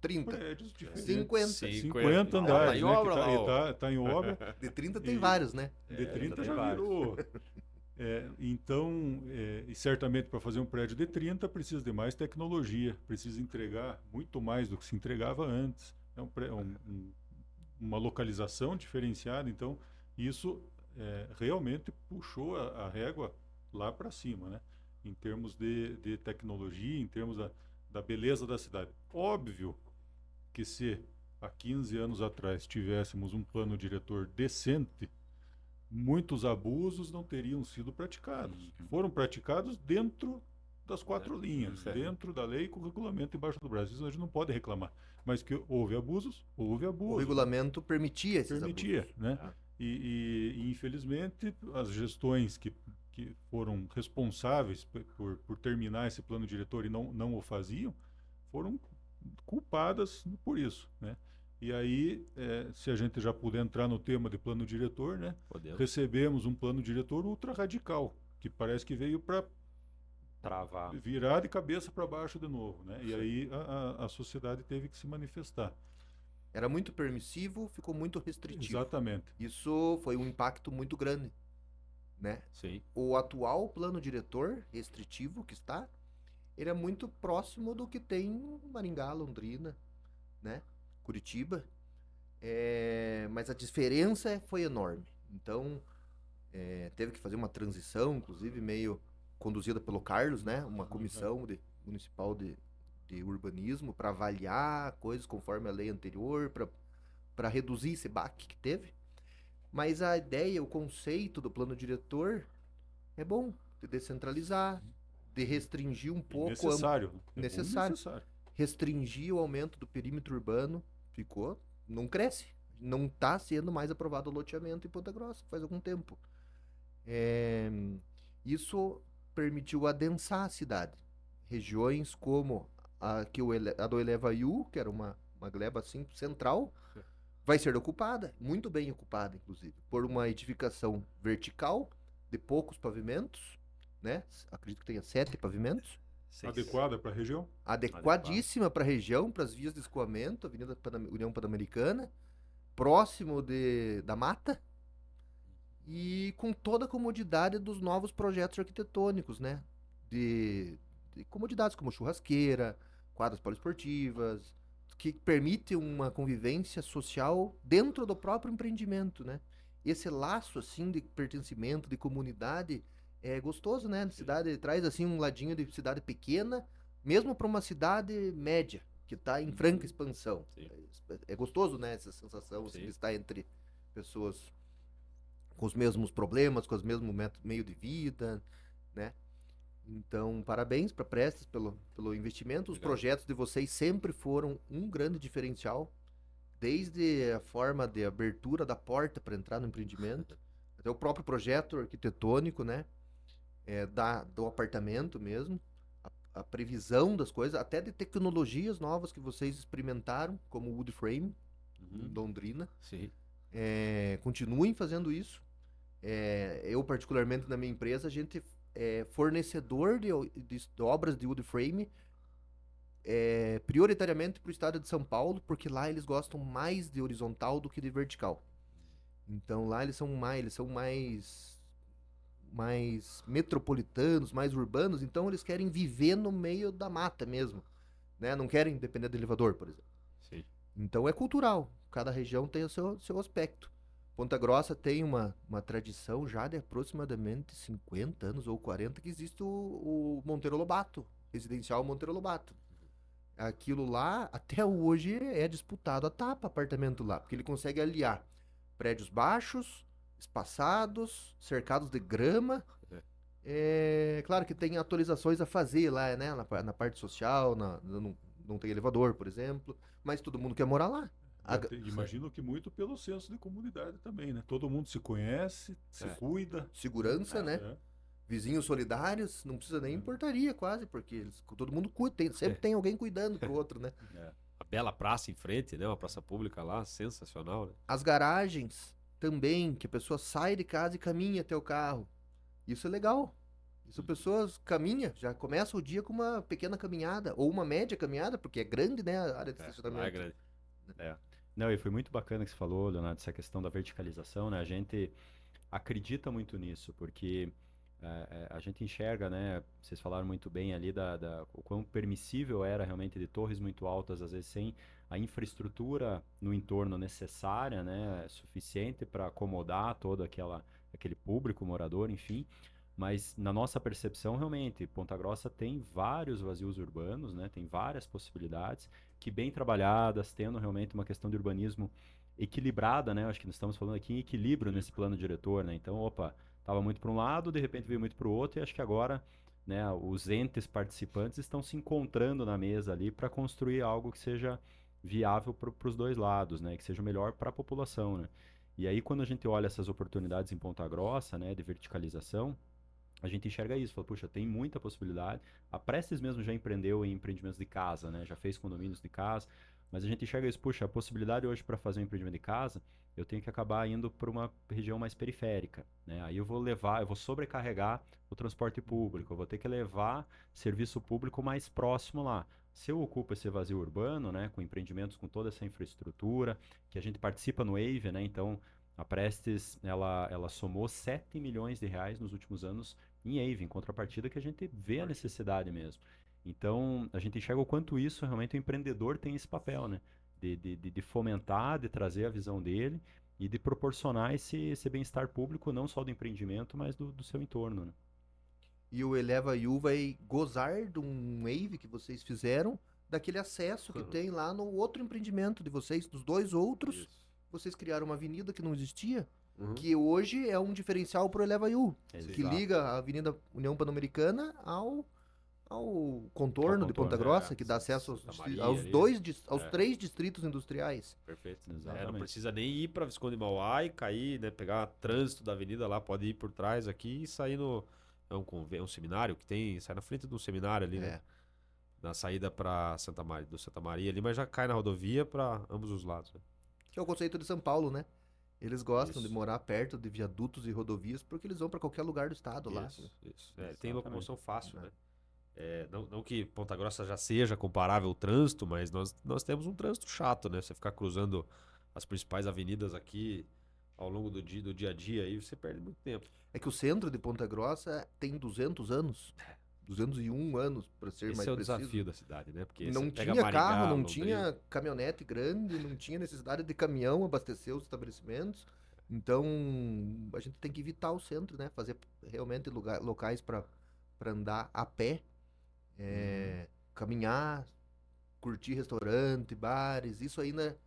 30. prédios diferentes. 50. Andares, Tá em né? obra, Tá em obra. De 30 tem vários, né? De 30 tem já vários. virou. Então, e certamente para fazer um prédio de 30 precisa de mais tecnologia, precisa entregar muito mais do que se entregava antes. É uma localização diferenciada, então isso realmente puxou a régua lá para cima, né? Em termos de tecnologia, em termos da beleza da cidade. Óbvio que se há 15 anos atrás tivéssemos um plano diretor decente, muitos abusos não teriam sido praticados. Foram praticados dentro das 4 linhas, dentro da lei com o regulamento embaixo do braço. Isso a gente não pode reclamar. Mas que houve abusos, houve abusos. O regulamento permitia esses abusos. Né? E infelizmente as gestões que foram responsáveis por terminar esse plano diretor e não o faziam, foram culpadas por isso, né? E aí, se a gente já puder entrar no tema de plano diretor, né? Recebemos um plano diretor ultra radical, que parece que veio para travar, virar de cabeça para baixo de novo, né? E aí a sociedade teve que se manifestar. Era muito permissivo, ficou muito restritivo. Exatamente. Isso foi um impacto muito grande, né? Sim. O atual plano diretor restritivo que está, ele é muito próximo do que tem em Maringá, Londrina, né? Curitiba, mas a diferença foi enorme. Então, teve que fazer uma transição, inclusive meio conduzida pelo Carlos, né? Uma comissão municipal de urbanismo para avaliar coisas conforme a lei anterior, para reduzir esse baque que teve. Mas a ideia, o conceito do plano diretor é bom, de descentralizar, de restringir um pouco... Necessário. Necessário. Restringir o aumento do perímetro urbano, não cresce. Não está sendo mais aprovado o loteamento em Ponta Grossa faz algum tempo. Isso permitiu adensar a cidade. Regiões como a do Elevaiú, que era uma gleba assim, central, vai ser ocupada, muito bem ocupada, inclusive, por uma edificação vertical, de poucos pavimentos, né? Acredito que tenha 7 pavimentos. 6. Adequada para a região? Adequadíssima para a região, para as vias de escoamento, Avenida União Pan-Americana, próximo da mata, e com toda a comodidade dos novos projetos arquitetônicos, né? De comodidades como churrasqueira, quadras poliesportivas, que permitem uma convivência social dentro do próprio empreendimento, né? Esse laço, assim, de pertencimento, de comunidade, é gostoso, né? A cidade traz, assim, um ladinho de cidade pequena, mesmo para uma cidade média, que está em franca expansão. É gostoso, né? Essa sensação assim, de estar entre pessoas com os mesmos problemas, com os mesmos meio de vida, né? Então, parabéns para a Prestes pelo investimento. Os projetos de vocês sempre foram um grande diferencial, desde a forma de abertura da porta para entrar no empreendimento, até o próprio projeto arquitetônico, né? Do apartamento mesmo, a previsão das coisas, até de tecnologias novas que vocês experimentaram, como o wood frame, em Londrina. Sim. Continuem fazendo isso. Eu, particularmente, na minha empresa, a gente fornecedor de obras de wood frame prioritariamente para o estado de São Paulo, porque lá eles gostam mais de horizontal do que de vertical. Então lá eles são mais metropolitanos, mais urbanos, então eles querem viver no meio da mata mesmo, né? Não querem depender do elevador, por exemplo. Sim. Então é cultural, cada região tem o seu aspecto. Ponta Grossa tem uma tradição já de aproximadamente 50 anos ou 40 que existe o Monteiro Lobato, residencial Monteiro Lobato. Aquilo lá, até hoje, é disputado a tapa, apartamento lá, porque ele consegue aliar prédios baixos, espaçados, cercados de grama. Claro que tem atualizações a fazer lá, né? Na parte social, não tem elevador, por exemplo, mas todo mundo quer morar lá. Imagino que muito pelo senso de comunidade também, né? Todo mundo se conhece, se cuida. Segurança, né? Vizinhos solidários, não precisa nem portaria quase, porque todo mundo cuida, sempre tem alguém cuidando pro outro, né? A bela praça em frente, né? Uma praça pública lá, sensacional, né? As garagens também, que a pessoa sai de casa e caminha até o carro. Isso é legal. Isso a pessoa caminha, já começa o dia com uma pequena caminhada, ou uma média caminhada, porque é grande, né, a área de estacionamento. É grande. Não, e foi muito bacana que você falou, Leonardo, essa questão da verticalização, né? A gente acredita muito nisso, porque a gente enxerga, né? Vocês falaram muito bem ali o quão permissível era realmente de torres muito altas, às vezes sem a infraestrutura no entorno necessária, né? Suficiente para acomodar todo aquele público morador, enfim. Mas na nossa percepção, realmente, Ponta Grossa tem vários vazios urbanos, né? Tem várias possibilidades que bem trabalhadas, tendo realmente uma questão de urbanismo equilibrada, né? Acho que nós estamos falando aqui em equilíbrio nesse plano diretor, né? Então, estava muito para um lado, de repente veio muito para o outro, e acho que agora, né, os entes participantes estão se encontrando na mesa ali para construir algo que seja viável para os dois lados, né? Que seja o melhor para a população, né? E aí, quando a gente olha essas oportunidades em Ponta Grossa, né, de verticalização, a gente enxerga isso, fala, puxa, tem muita possibilidade. A Prestes mesmo já empreendeu em empreendimentos de casa, né? Já fez condomínios de casa, mas a gente enxerga isso, puxa, a possibilidade hoje para fazer um empreendimento de casa, eu tenho que acabar indo para uma região mais periférica, né? Aí eu vou sobrecarregar o transporte público, eu vou ter que levar serviço público mais próximo lá. Se eu ocupo esse vazio urbano, né, com empreendimentos com toda essa infraestrutura, que a gente participa no Wave, né? Então, a Prestes, ela somou 7 milhões de reais nos últimos anos em Wave, em contrapartida que a gente vê a necessidade mesmo. Então, a gente enxerga o quanto isso realmente o empreendedor tem esse papel, né? De fomentar, de trazer a visão dele e de proporcionar esse bem-estar público, não só do empreendimento, mas do seu entorno, né? E o Eleva.U vai gozar de um Wave que vocês fizeram, daquele acesso que tem lá no outro empreendimento de vocês, dos dois outros. Isso. Vocês criaram uma avenida que não existia, que hoje é um diferencial para o Eleva.U, que liga a Avenida União Pan-Americana ao contorno de Ponta Grossa, que dá acesso aos 3 distritos industriais. Perfeito. Não precisa nem ir para Visconde Mauá e cair, né, pegar trânsito da avenida lá, pode ir por trás aqui e sair no... É um seminário que tem, sai na frente do seminário ali, né? Na saída para Santa Maria ali, mas já cai na rodovia para ambos os lados, né? Que é o conceito de São Paulo, né? Eles gostam de morar perto de viadutos e rodovias porque eles vão para qualquer lugar do estado lá. Isso. Tem locomoção fácil, né? Não que Ponta Grossa já seja comparável ao trânsito, mas nós temos um trânsito chato, né? Você ficar cruzando as principais avenidas aqui ao longo do dia a dia, aí você perde muito tempo. É que o centro de Ponta Grossa tem 200 anos. 201 anos, para ser mais preciso. Esse é o desafio da cidade, né? Porque não tinha carro, não tinha caminhonete grande, não tinha necessidade de caminhão abastecer os estabelecimentos. Então, a gente tem que evitar o centro, né? Fazer realmente locais para andar a pé, caminhar, curtir restaurante, bares. Isso ainda,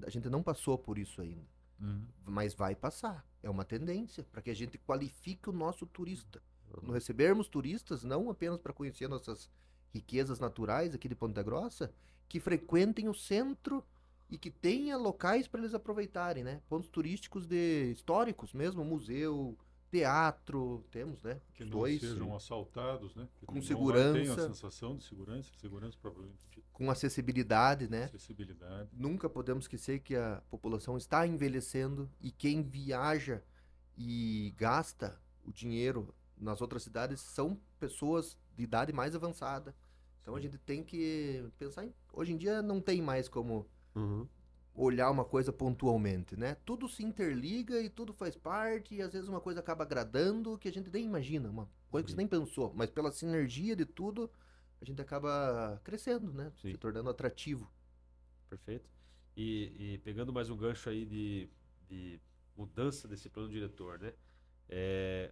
a gente não passou por isso ainda. Mas vai passar. É uma tendência para que a gente qualifique o nosso turista. Quando recebermos turistas, não apenas para conhecer nossas riquezas naturais aqui de Ponta Grossa, que frequentem o centro e que tenha locais para eles aproveitarem, né? Pontos turísticos históricos mesmo, museu, teatro, temos, né? Que não sejam assaltados, né? Que com segurança. Tenham a sensação de segurança propriamente dita. Com acessibilidade, né? Acessibilidade. Nunca podemos esquecer que a população está envelhecendo e quem viaja e gasta o dinheiro nas outras cidades são pessoas de idade mais avançada, Então a gente tem que pensar hoje em dia não tem mais como Uhum. olhar uma coisa pontualmente, né? Tudo se interliga e tudo faz parte, e às vezes uma coisa acaba agradando que a gente nem imagina, uma coisa que você nem pensou, mas pela sinergia de tudo, a gente acaba crescendo, né? Sim. Se tornando atrativo. Perfeito. E pegando mais um gancho aí de mudança desse plano diretor, né?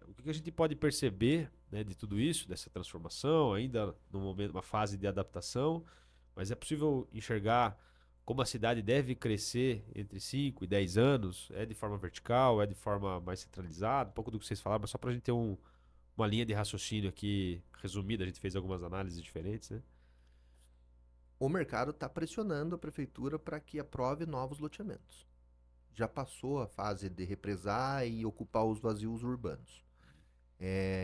O que a gente pode perceber, né, de tudo isso, dessa transformação, ainda no momento, uma fase de adaptação, mas é possível enxergar como a cidade deve crescer entre 5 e 10 anos? É de forma vertical, é de forma mais centralizada? Um pouco do que vocês falaram, mas só para a gente ter uma linha de raciocínio aqui resumida, a gente fez algumas análises diferentes, né? O mercado está pressionando a prefeitura para que aprove novos loteamentos. Já passou a fase de represar e ocupar os vazios urbanos.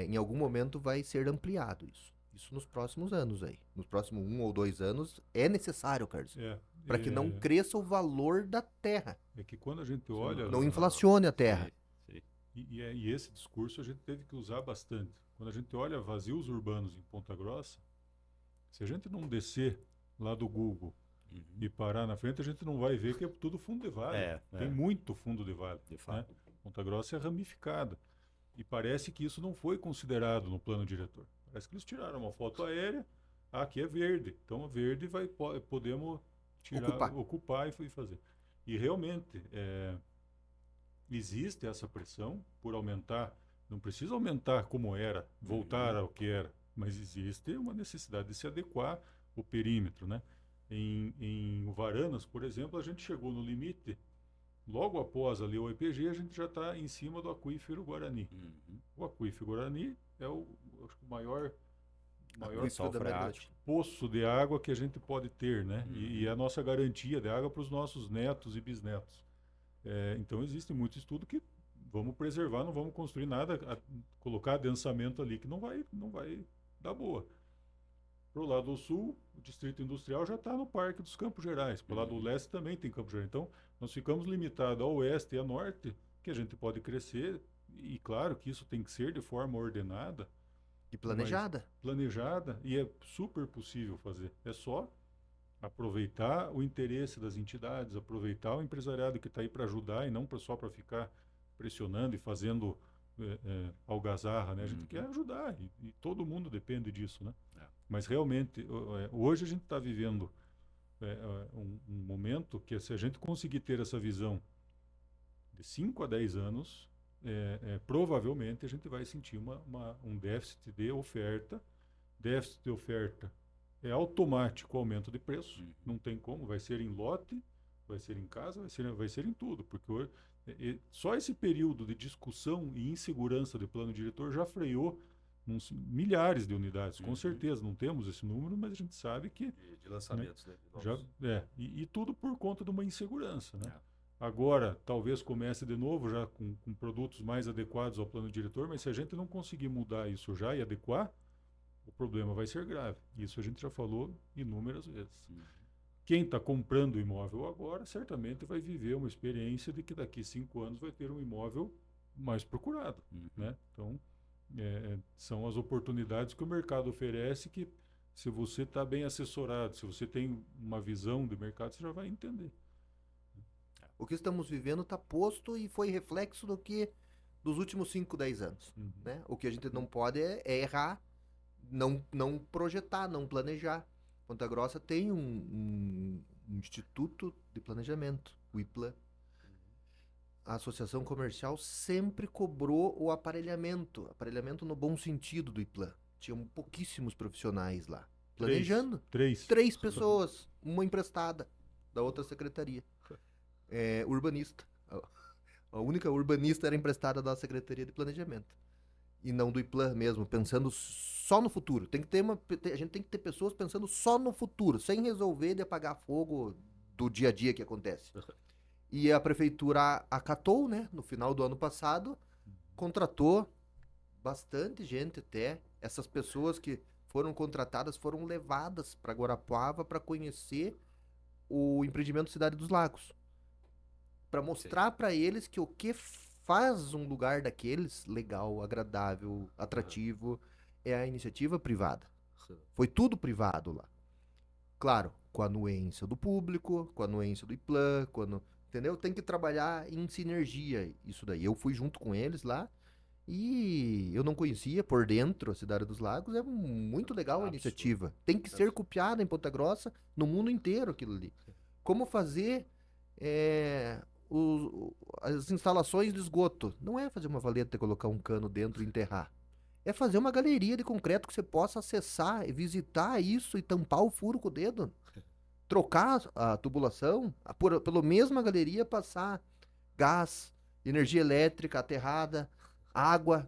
Em algum momento vai ser ampliado isso. Isso nos próximos anos aí. Nos próximos 1 ou 2 anos é necessário, Carlos. Para que não cresça o valor da terra. É que quando a gente olha... Não inflacione a terra. Sim. E esse discurso a gente teve que usar bastante. Quando a gente olha vazios urbanos em Ponta Grossa, se a gente não descer lá do Google e parar na frente, a gente não vai ver que é tudo fundo de vale. Tem muito fundo de vale. De fato. Né? Ponta Grossa é ramificada. E parece que isso não foi considerado no plano diretor. Parece que eles tiraram uma foto aérea, aqui é verde. Então, verde podemos ocupar e fazer. E realmente, existe essa pressão por aumentar. Não precisa aumentar como era, voltar ao que era, mas existe uma necessidade de se adequar o perímetro, né? Em Varanas, por exemplo, a gente chegou no limite, logo após ali o EPG, a gente já está em cima do aquífero Guarani. O aquífero Guarani é o maior poço de água que a gente pode ter, né? E é a nossa garantia de água para os nossos netos e bisnetos. Então existe muito estudo que vamos preservar, não vamos construir nada, colocar adensamento ali que não vai dar boa. Para o lado do sul, o Distrito Industrial já está no Parque dos Campos Gerais. Para o lado do leste também tem Campos Gerais. Então, nós ficamos limitados ao oeste e ao norte, que a gente pode crescer. E claro que isso tem que ser de forma ordenada. E planejada. Planejada. E é super possível fazer. É só aproveitar o interesse das entidades, aproveitar o empresariado que está aí para ajudar e não só para ficar pressionando e fazendo algazarra, né? A gente quer ajudar e todo mundo depende disso, né? Mas realmente, hoje a gente está vivendo um momento que se a gente conseguir ter essa visão de 5 a 10 anos, provavelmente a gente vai sentir um déficit de oferta. Déficit de oferta é automático o aumento de preço, não tem como, vai ser em lote, vai ser em casa, vai ser em tudo, porque hoje, só esse período de discussão e insegurança do plano diretor já freou milhares de unidades, com certeza, não temos esse número, mas a gente sabe que... De lançamentos, né? E tudo por conta de uma insegurança, né? Agora, talvez comece de novo já com produtos mais adequados ao plano diretor, mas se a gente não conseguir mudar isso já e adequar, o problema vai ser grave. Isso a gente já falou inúmeras vezes. Quem está comprando o imóvel agora, certamente vai viver uma experiência de que daqui 5 anos vai ter um imóvel mais procurado, né? Então, são as oportunidades que o mercado oferece que, se você está bem assessorado, se você tem uma visão de mercado, você já vai entender. O que estamos vivendo está posto e foi reflexo dos últimos 5, 10 anos. Né? O que a gente não pode é errar, não projetar, não planejar. Ponta Grossa tem um instituto de planejamento, o IPLAN. A associação comercial sempre cobrou o aparelhamento no bom sentido do IPLAN. Tinham pouquíssimos profissionais lá, planejando. Três pessoas, uma emprestada da outra secretaria. Urbanista. A única urbanista era emprestada da Secretaria de Planejamento. E não do IPLAN mesmo, pensando só no futuro. A gente tem que ter pessoas pensando só no futuro, sem resolver de apagar fogo do dia a dia que acontece. E a prefeitura acatou, né? No final do ano passado, contratou bastante gente até. Essas pessoas que foram contratadas foram levadas para Guarapuava para conhecer o empreendimento Cidade dos Lagos. Para mostrar para eles que o que faz um lugar daqueles legal, agradável, atrativo, é a iniciativa privada. Foi tudo privado lá. Claro, com a anuência do público, com a anuência do IPLAN, entendeu? Tem que trabalhar em sinergia isso daí. Eu fui junto com eles lá e eu não conhecia por dentro a Cidade dos Lagos. É muito legal a iniciativa. Tem que ser copiada em Ponta Grossa, no mundo inteiro aquilo ali. Como fazer as instalações de esgoto? Não é fazer uma valeta e colocar um cano dentro e enterrar. É fazer uma galeria de concreto que você possa acessar e visitar isso e tampar o furo com o dedo. Trocar a tubulação, pela mesma galeria passar gás, energia elétrica aterrada, água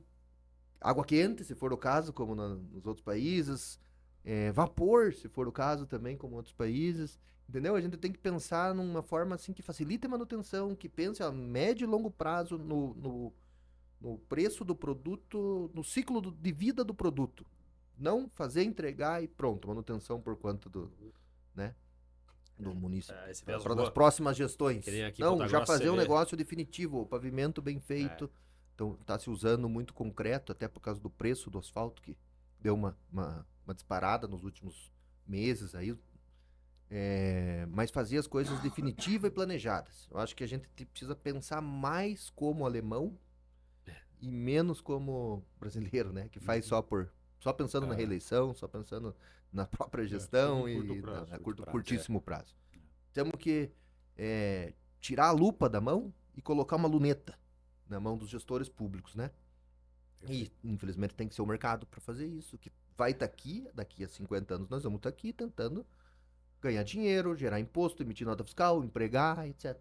quente, se for o caso, como nos outros países, vapor, se for o caso também, como outros países. Entendeu? A gente tem que pensar numa forma assim que facilite a manutenção, que pense a médio e longo prazo no preço do produto, no ciclo de vida do produto. Não fazer, entregar e pronto, manutenção por conta do município. Para as próximas gestões. Não, já fazer um negócio definitivo, o pavimento bem feito. Então, está se usando muito concreto, até por causa do preço do asfalto, que deu uma disparada nos últimos meses aí. Mas fazer as coisas definitivas e planejadas. Eu acho que a gente precisa pensar mais como alemão e menos como brasileiro, né? Que faz só pensando na reeleição, só pensando na própria gestão e curtíssimo prazo. Temos que tirar a lupa da mão e colocar uma luneta na mão dos gestores públicos, né? E, infelizmente, tem que ser o mercado para fazer isso, que vai estar aqui, daqui a 50 anos nós vamos estar aqui tentando ganhar dinheiro, gerar imposto, emitir nota fiscal, empregar, etc.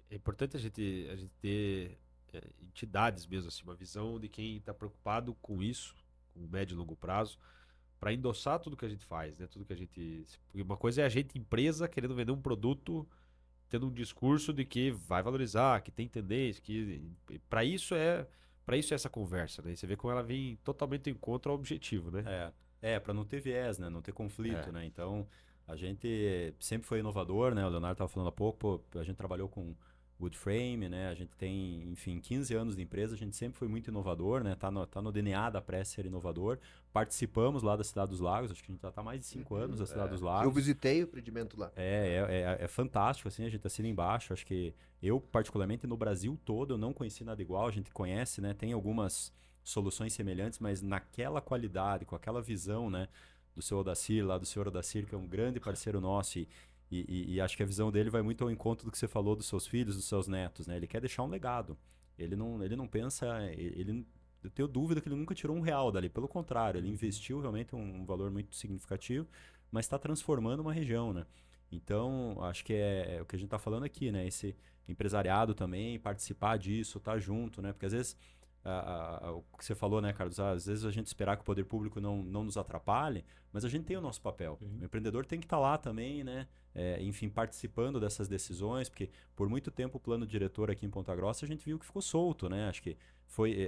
É importante a gente ter entidades mesmo, assim, uma visão de quem está preocupado com isso, com o médio e longo prazo, para endossar tudo que a gente faz, né? Tudo que a gente... Porque uma coisa é a gente, empresa, querendo vender um produto, tendo um discurso de que vai valorizar, que tem tendência, que para isso é essa conversa, né? E você vê como ela vem totalmente em contra ao objetivo, né? Para não ter viés, né? Não ter conflito, né? Então, a gente sempre foi inovador, né? O Leonardo estava falando há pouco, a gente trabalhou com wood frame, né? A gente tem, enfim, 15 anos de empresa, a gente sempre foi muito inovador, né? Tá no DNA da Prece ser inovador. Participamos lá da Cidade dos Lagos, acho que a gente já tá há mais de 5 anos da Cidade dos Lagos. Eu visitei o empreendimento lá. É fantástico, assim, a gente assina embaixo. Acho que eu, particularmente, no Brasil todo, eu não conheci nada igual. A gente conhece, né? Tem algumas soluções semelhantes, mas naquela qualidade, com aquela visão, né? Do seu Odacir, lá do senhor Odacir, que é um grande parceiro nosso e acho que a visão dele vai muito ao encontro do que você falou dos seus filhos, dos seus netos, né? Ele quer deixar um legado. Ele não pensa... eu tenho dúvida que ele nunca tirou R$1 dali. Pelo contrário, ele investiu realmente um valor muito significativo, mas está transformando uma região, né? Então, acho que é o que a gente está falando aqui, né? Esse empresariado também, participar disso, estar junto, né? Porque às vezes... o que você falou, né, Carlos? Às vezes a gente esperar que o poder público não nos atrapalhe, mas a gente tem o nosso papel. O empreendedor tem que estar lá também, né? Enfim, participando dessas decisões, porque por muito tempo o plano diretor aqui em Ponta Grossa a gente viu que ficou solto, né? Acho que foi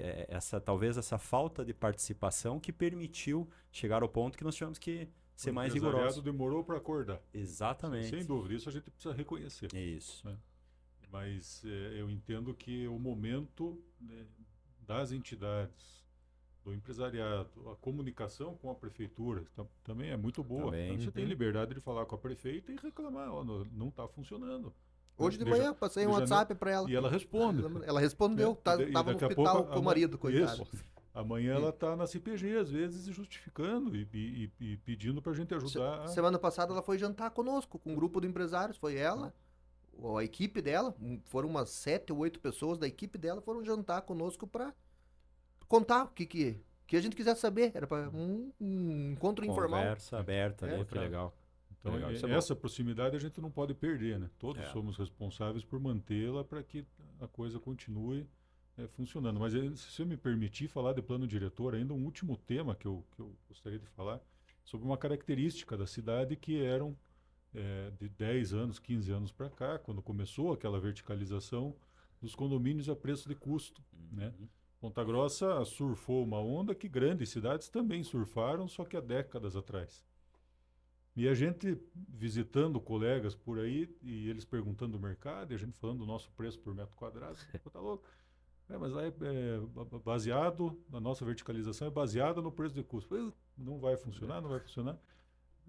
talvez essa falta de participação que permitiu chegar ao ponto que nós tivemos que ser mais rigorosos. O empresariado demorou para acordar. Exatamente. Sem dúvida, isso a gente precisa reconhecer. Isso. Né? Mas eu entendo que o momento... né, das entidades, do empresariado, a comunicação com a prefeitura também é muito boa. Também. Você tem liberdade de falar com a prefeita e reclamar, não está funcionando. Hoje de manhã passei um WhatsApp para ela. E ela responde. Ela respondeu, estava no hospital com o marido, coitado. Amanhã ela está na CPG, às vezes, justificando e pedindo para a gente ajudar. Semana passada ela foi jantar conosco, com um grupo de empresários, foi ela, a equipe dela, foram umas 7 ou 8 pessoas da equipe dela, foram jantar conosco para contar o que a gente quisesse saber. Era para um encontro informal. Conversa aberta, né? Que legal. Então, essa proximidade a gente não pode perder, né? Todos somos responsáveis por mantê-la para que a coisa continue funcionando. Mas se você me permitir falar de plano diretor, ainda um último tema que eu gostaria de falar, sobre uma característica da cidade que eram de 10 anos, 15 anos para cá, quando começou aquela verticalização dos condomínios a preço de custo, né? Ponta Grossa surfou uma onda que grandes cidades também surfaram, só que há décadas atrás. E a gente visitando colegas por aí, e eles perguntando do mercado, e a gente falando do nosso preço por metro quadrado, tá louco? Mas lá baseado, a nossa verticalização é baseada no preço de custo. Não vai funcionar, não vai funcionar.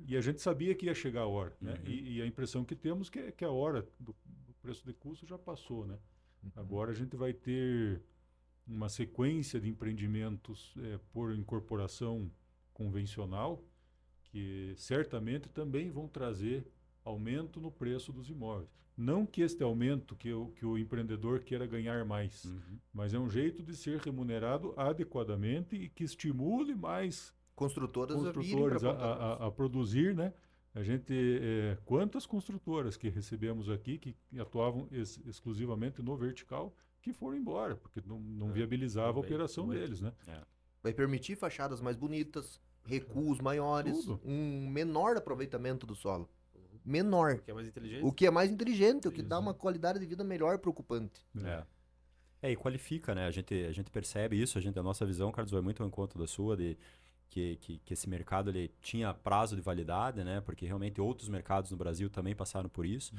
E a gente sabia que ia chegar a hora, né? E a impressão que temos é que a hora do preço de custo já passou, né? Agora a gente vai ter uma sequência de empreendimentos por incorporação convencional que certamente também vão trazer aumento no preço dos imóveis. Não que este aumento que o empreendedor queira ganhar mais, mas é um jeito de ser remunerado adequadamente e que estimule mais construtores a produzir, né? A gente, quantas construtoras que recebemos aqui que atuavam exclusivamente no vertical que foram embora, porque não viabilizava a operação deles, né? Vai permitir fachadas mais bonitas, recuos maiores, um menor aproveitamento do solo. Menor. O que é mais inteligente. O que é mais inteligente, o que dá uma qualidade de vida melhor para o ocupante. E qualifica, né? A gente percebe isso, a nossa visão, Carlos, vai muito ao encontro da sua, de que esse mercado ele tinha prazo de validade, né? Porque realmente outros mercados no Brasil também passaram por isso.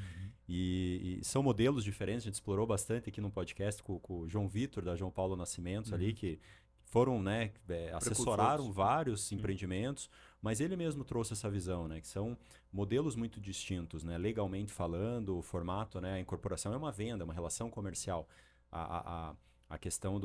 E são modelos diferentes, a gente explorou bastante aqui no podcast com o João Vitor, da João Paulo Nascimentos ali, que foram, né, assessoraram vários empreendimentos, mas ele mesmo trouxe essa visão, né, que são modelos muito distintos, né, legalmente falando, o formato, né, a incorporação é uma venda, uma relação comercial. A questão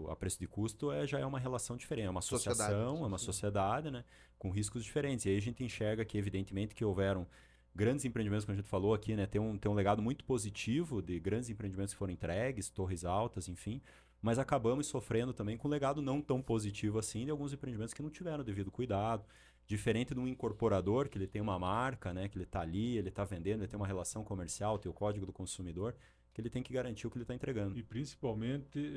a preço de custo já é uma relação diferente, é uma associação, é uma sociedade, né, com riscos diferentes. E aí a gente enxerga que, evidentemente, que houveram grandes empreendimentos, como a gente falou aqui, né, tem um legado muito positivo de grandes empreendimentos que foram entregues, torres altas, enfim, mas acabamos sofrendo também com um legado não tão positivo assim de alguns empreendimentos que não tiveram o devido cuidado. Diferente de um incorporador, que ele tem uma marca, né, que ele está ali, ele está vendendo, ele tem uma relação comercial, tem o código do consumidor, que ele tem que garantir o que ele está entregando. E principalmente,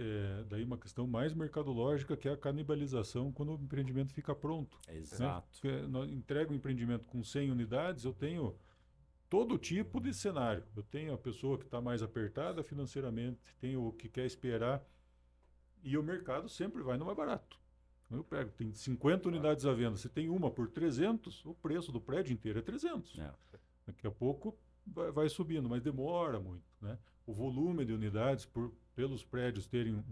daí uma questão mais mercadológica, que é a canibalização quando o empreendimento fica pronto. Exato. Né? Entrego um empreendimento com 100 unidades, eu tenho todo tipo de cenário. Eu tenho a pessoa que está mais apertada financeiramente, tenho o que quer esperar, e o mercado sempre vai no mais barato. Eu pego, tem 50 unidades à venda, você tem uma por 300, o preço do prédio inteiro é 300. Daqui a pouco vai subindo, mas demora muito, né? O volume de unidades, pelos prédios terem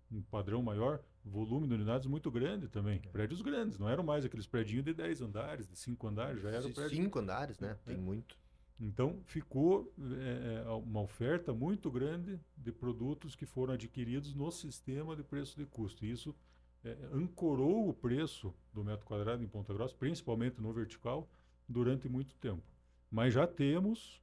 um padrão maior, volume de unidades muito grande também. Prédios grandes, não eram mais aqueles prédios de 10 andares, de 5 andares, já era prédio... 5 andares, né? Tem muito. Então, ficou uma oferta muito grande de produtos que foram adquiridos no sistema de preço de custo. E isso ancorou o preço do metro quadrado em Ponta Grossa, principalmente no vertical, durante muito tempo. Mas já temos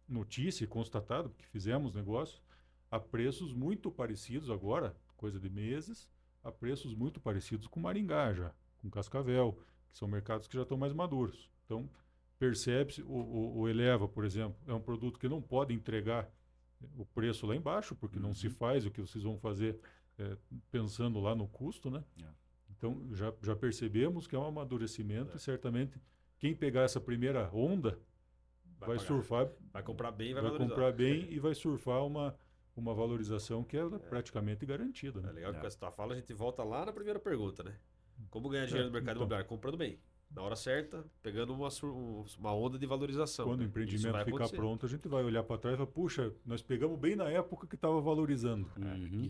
notícia e constatado, porque fizemos negócio, a preços muito parecidos agora, coisa de meses, a preços muito parecidos com Maringá já, com Cascavel, que são mercados que já estão mais maduros. Então, percebe-se, o Eleva, por exemplo, é um produto que não pode entregar o preço lá embaixo, porque não se faz o que vocês vão fazer pensando lá no custo, né? Então, já percebemos que é um amadurecimento e certamente quem pegar essa primeira onda vai surfar... Vai comprar bem e vai valorizar. valorizar. Comprar bem e vai surfar uma valorização que é praticamente garantida, né? É legal que com essa tua fala a gente volta lá na primeira pergunta, né? Como ganhar dinheiro no mercado imobiliário? Comprando bem. Na hora certa, pegando uma onda de valorização. Quando o empreendimento ficar pronto, a gente vai olhar para trás e falar, puxa, nós pegamos bem na época que estava valorizando.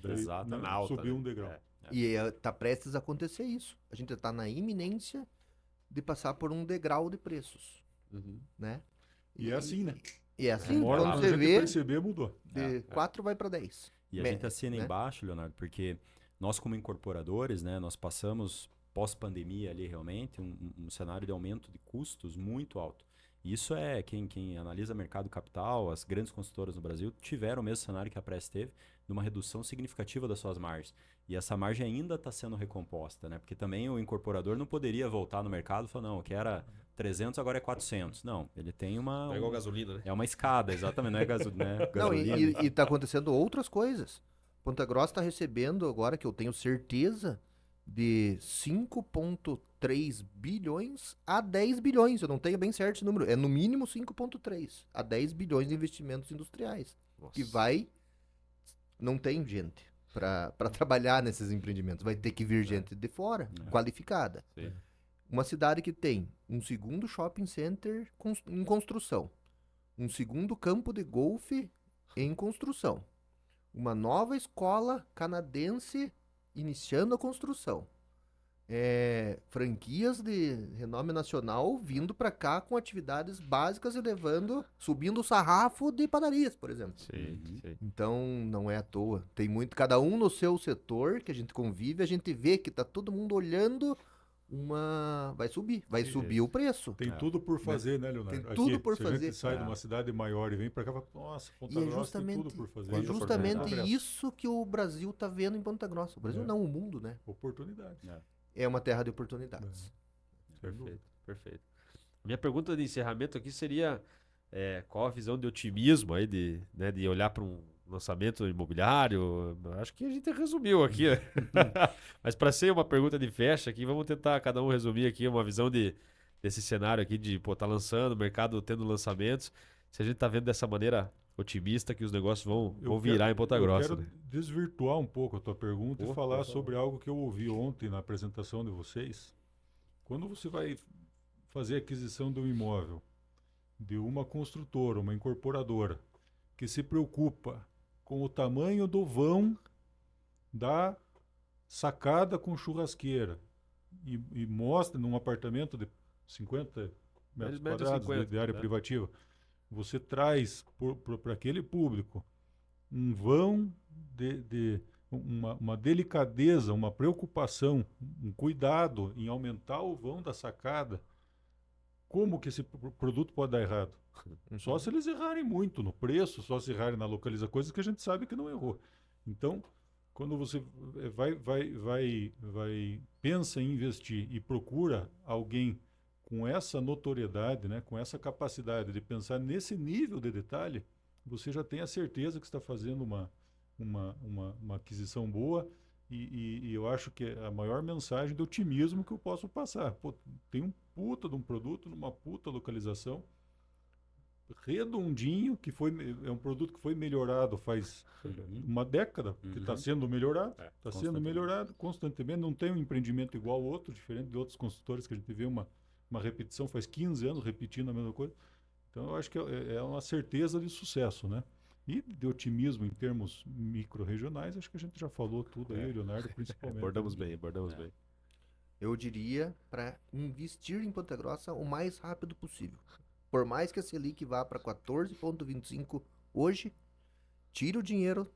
Exato. Subiu um degrau. E está prestes a acontecer isso. A gente está na iminência de passar por um degrau de preços. Né? E é assim, né? E é assim, quando você vê, perceber, mudou. De 4 vai para 10. E a gente assina embaixo, Leonardo, porque nós como incorporadores, né, nós passamos pós-pandemia ali realmente um cenário de aumento de custos muito alto. Isso quem analisa mercado capital, as grandes consultoras no Brasil tiveram o mesmo cenário que a Prest teve, de uma redução significativa das suas margens. E essa margem ainda está sendo recomposta, né? Porque também o incorporador não poderia voltar no mercado e falar, não, que era 300, agora é 400. Não, ele tem uma... Não é igual gasolina, né? É uma escada, exatamente, não é gasolina. Não, e está acontecendo outras coisas. Ponta Grossa está recebendo agora, que eu tenho certeza, de 5,3 bilhões a 10 bilhões. Eu não tenho bem certo esse número. É no mínimo 5,3 a 10 bilhões de investimentos industriais. Nossa. Que não tem gente para trabalhar nesses empreendimentos. Vai ter que vir gente de fora, qualificada. Sim. Uma cidade que tem um segundo shopping center em construção, um segundo campo de golfe em construção, uma nova escola canadense iniciando a construção. Franquias de renome nacional vindo para cá com atividades básicas e subindo o sarrafo de padarias, por exemplo. Sim. Então, não é à toa. Tem muito, cada um no seu setor que a gente convive, a gente vê que tá todo mundo olhando vai subir o preço. Tem tudo por fazer, né, Leonardo? Tem tudo por se fazer. a gente sai de uma cidade maior e vem para cá, fala, nossa, Ponta Grossa tem tudo por fazer. É justamente isso que o Brasil tá vendo em Ponta Grossa. O Brasil não, o mundo, né? Oportunidade. É uma terra de oportunidades. Perfeito. Minha pergunta de encerramento aqui seria qual a visão de otimismo aí de olhar para um lançamento imobiliário? Acho que a gente resumiu aqui. Mas para ser uma pergunta de fecha aqui, vamos tentar cada um resumir aqui uma visão desse cenário aqui de tá lançando, o mercado tendo lançamentos. Se a gente tá vendo dessa maneira otimista que os negócios vão virar em Ponta Grossa. Eu quero desvirtuar um pouco a tua pergunta e falar sobre algo que eu ouvi ontem na apresentação de vocês. Quando você vai fazer a aquisição de um imóvel de uma construtora, uma incorporadora, que se preocupa com o tamanho do vão da sacada com churrasqueira e mostra num apartamento de 50 metros quadrados de área privativa, você traz para aquele público um vão uma delicadeza, uma preocupação, um cuidado em aumentar o vão da sacada. Como que esse produto pode dar errado? Só se eles errarem muito no preço, só se errarem na localização, coisas que a gente sabe que não errou. Então, quando você pensa em investir e procura alguém com essa notoriedade, né, com essa capacidade de pensar nesse nível de detalhe, você já tem a certeza que está fazendo uma aquisição boa e eu acho que é a maior mensagem de otimismo que eu posso passar. Pô, tem um puta de um produto numa puta localização, redondinho, é um produto que foi melhorado faz uma década, que está sendo melhorado, está sendo melhorado constantemente, não tem um empreendimento igual ao outro, diferente de outros construtores que a gente vê uma repetição, faz 15 anos repetindo a mesma coisa. Então eu acho que é uma certeza de sucesso, né? E de otimismo em termos micro-regionais, acho que a gente já falou tudo aí, Leonardo, principalmente. Abordamos bem. Eu diria para investir em Ponta Grossa o mais rápido possível. Por mais que a Selic vá para 14,25 hoje, tire o dinheiro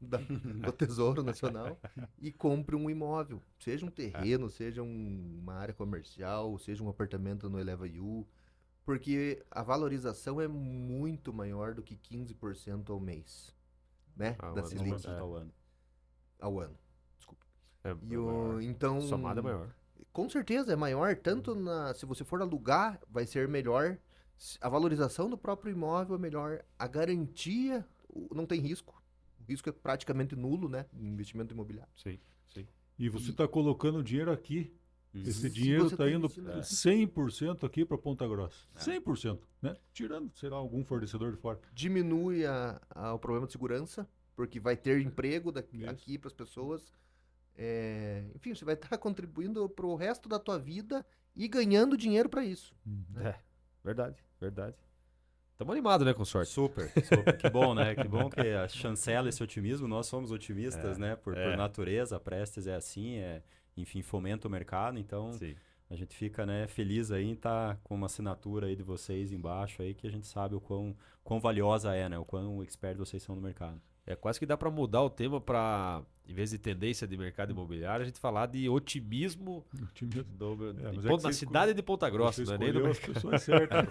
do Tesouro Nacional e compre um imóvel. Seja um terreno, seja uma área comercial, seja um apartamento no Eleva U, porque a valorização é muito maior do que 15% ao mês, né? Da Selic. Ao ano. Desculpa. Então, somada é maior. Com certeza é maior, tanto se você for alugar, vai ser melhor. A valorização do próprio imóvel é melhor. A garantia não tem risco. O risco é praticamente nulo, né? No investimento imobiliário. Sim. E você está colocando dinheiro aqui. Esse dinheiro está indo 100% aqui para Ponta Grossa. 100%, né? Tirando, sei lá, algum fornecedor de fora. Diminui o problema de segurança, porque vai ter emprego aqui para as pessoas. Enfim, você vai estar contribuindo para o resto da tua vida e ganhando dinheiro para isso. Né? Verdade. Estamos animados, né, com sorte. Super. Que bom, né? Que bom que chancela esse otimismo. Nós somos otimistas, né? Por natureza, a Prestes é assim, enfim, fomenta o mercado. Então, a gente fica, né, feliz aí em estar com uma assinatura aí de vocês embaixo aí, que a gente sabe o quão valiosa é, né? O quão expert vocês são no mercado. Quase que dá para mudar o tema para, em vez de tendência de mercado imobiliário, a gente falar de otimismo na cidade de Ponta Grossa. Não é nem no... as pessoas certas.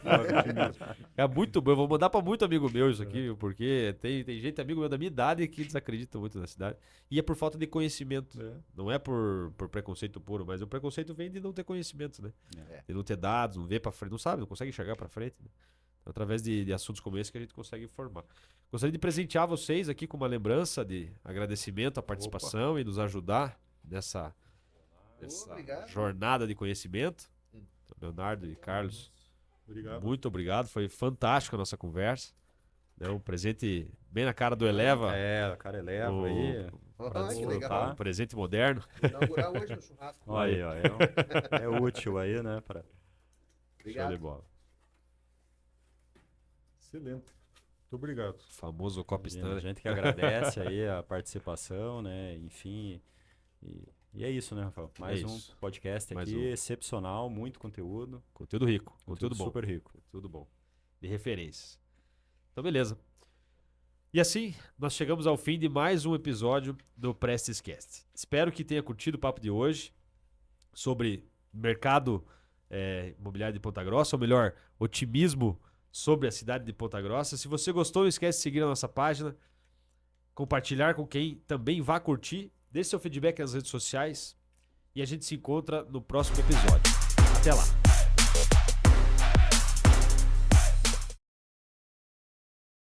É muito bom. Eu vou mandar para muito amigo meu isso aqui, porque tem gente, amigo meu da minha idade, que desacredita muito na cidade. E é por falta de conhecimento. Não é por preconceito puro, mas o preconceito vem de não ter conhecimento, né? De não ter dados, não ver para frente, não sabe, não consegue enxergar para frente, né? Através de assuntos como esse que a gente consegue informar. Gostaria de presentear vocês aqui com uma lembrança de agradecimento à participação e nos ajudar nessa jornada de conhecimento. Leonardo e Carlos, muito obrigado. Foi fantástica a nossa conversa. Um presente bem na cara do Eleva. O cara Eleva aí. Que legal. Um presente moderno. Vou inaugurar hoje no churrasco. Olha aí, é útil aí, né? Obrigado. Show de bola. Excelente. Muito obrigado. O famoso Copa A Stanley. gente que agradece aí a participação, né? Enfim. E é isso, né, Rafael? Mais um podcast aqui excepcional, muito conteúdo. Conteúdo rico, conteúdo bom. Super rico. Tudo bom. De referências. Então, beleza. E assim, nós chegamos ao fim de mais um episódio do Prestes Cast. Espero que tenha curtido o papo de hoje sobre mercado imobiliário de Ponta Grossa, ou melhor, otimismo sobre a cidade de Ponta Grossa. Se você gostou, não esquece de seguir a nossa página, compartilhar com quem também vá curtir, dê seu feedback nas redes sociais e a gente se encontra no próximo episódio. Até lá!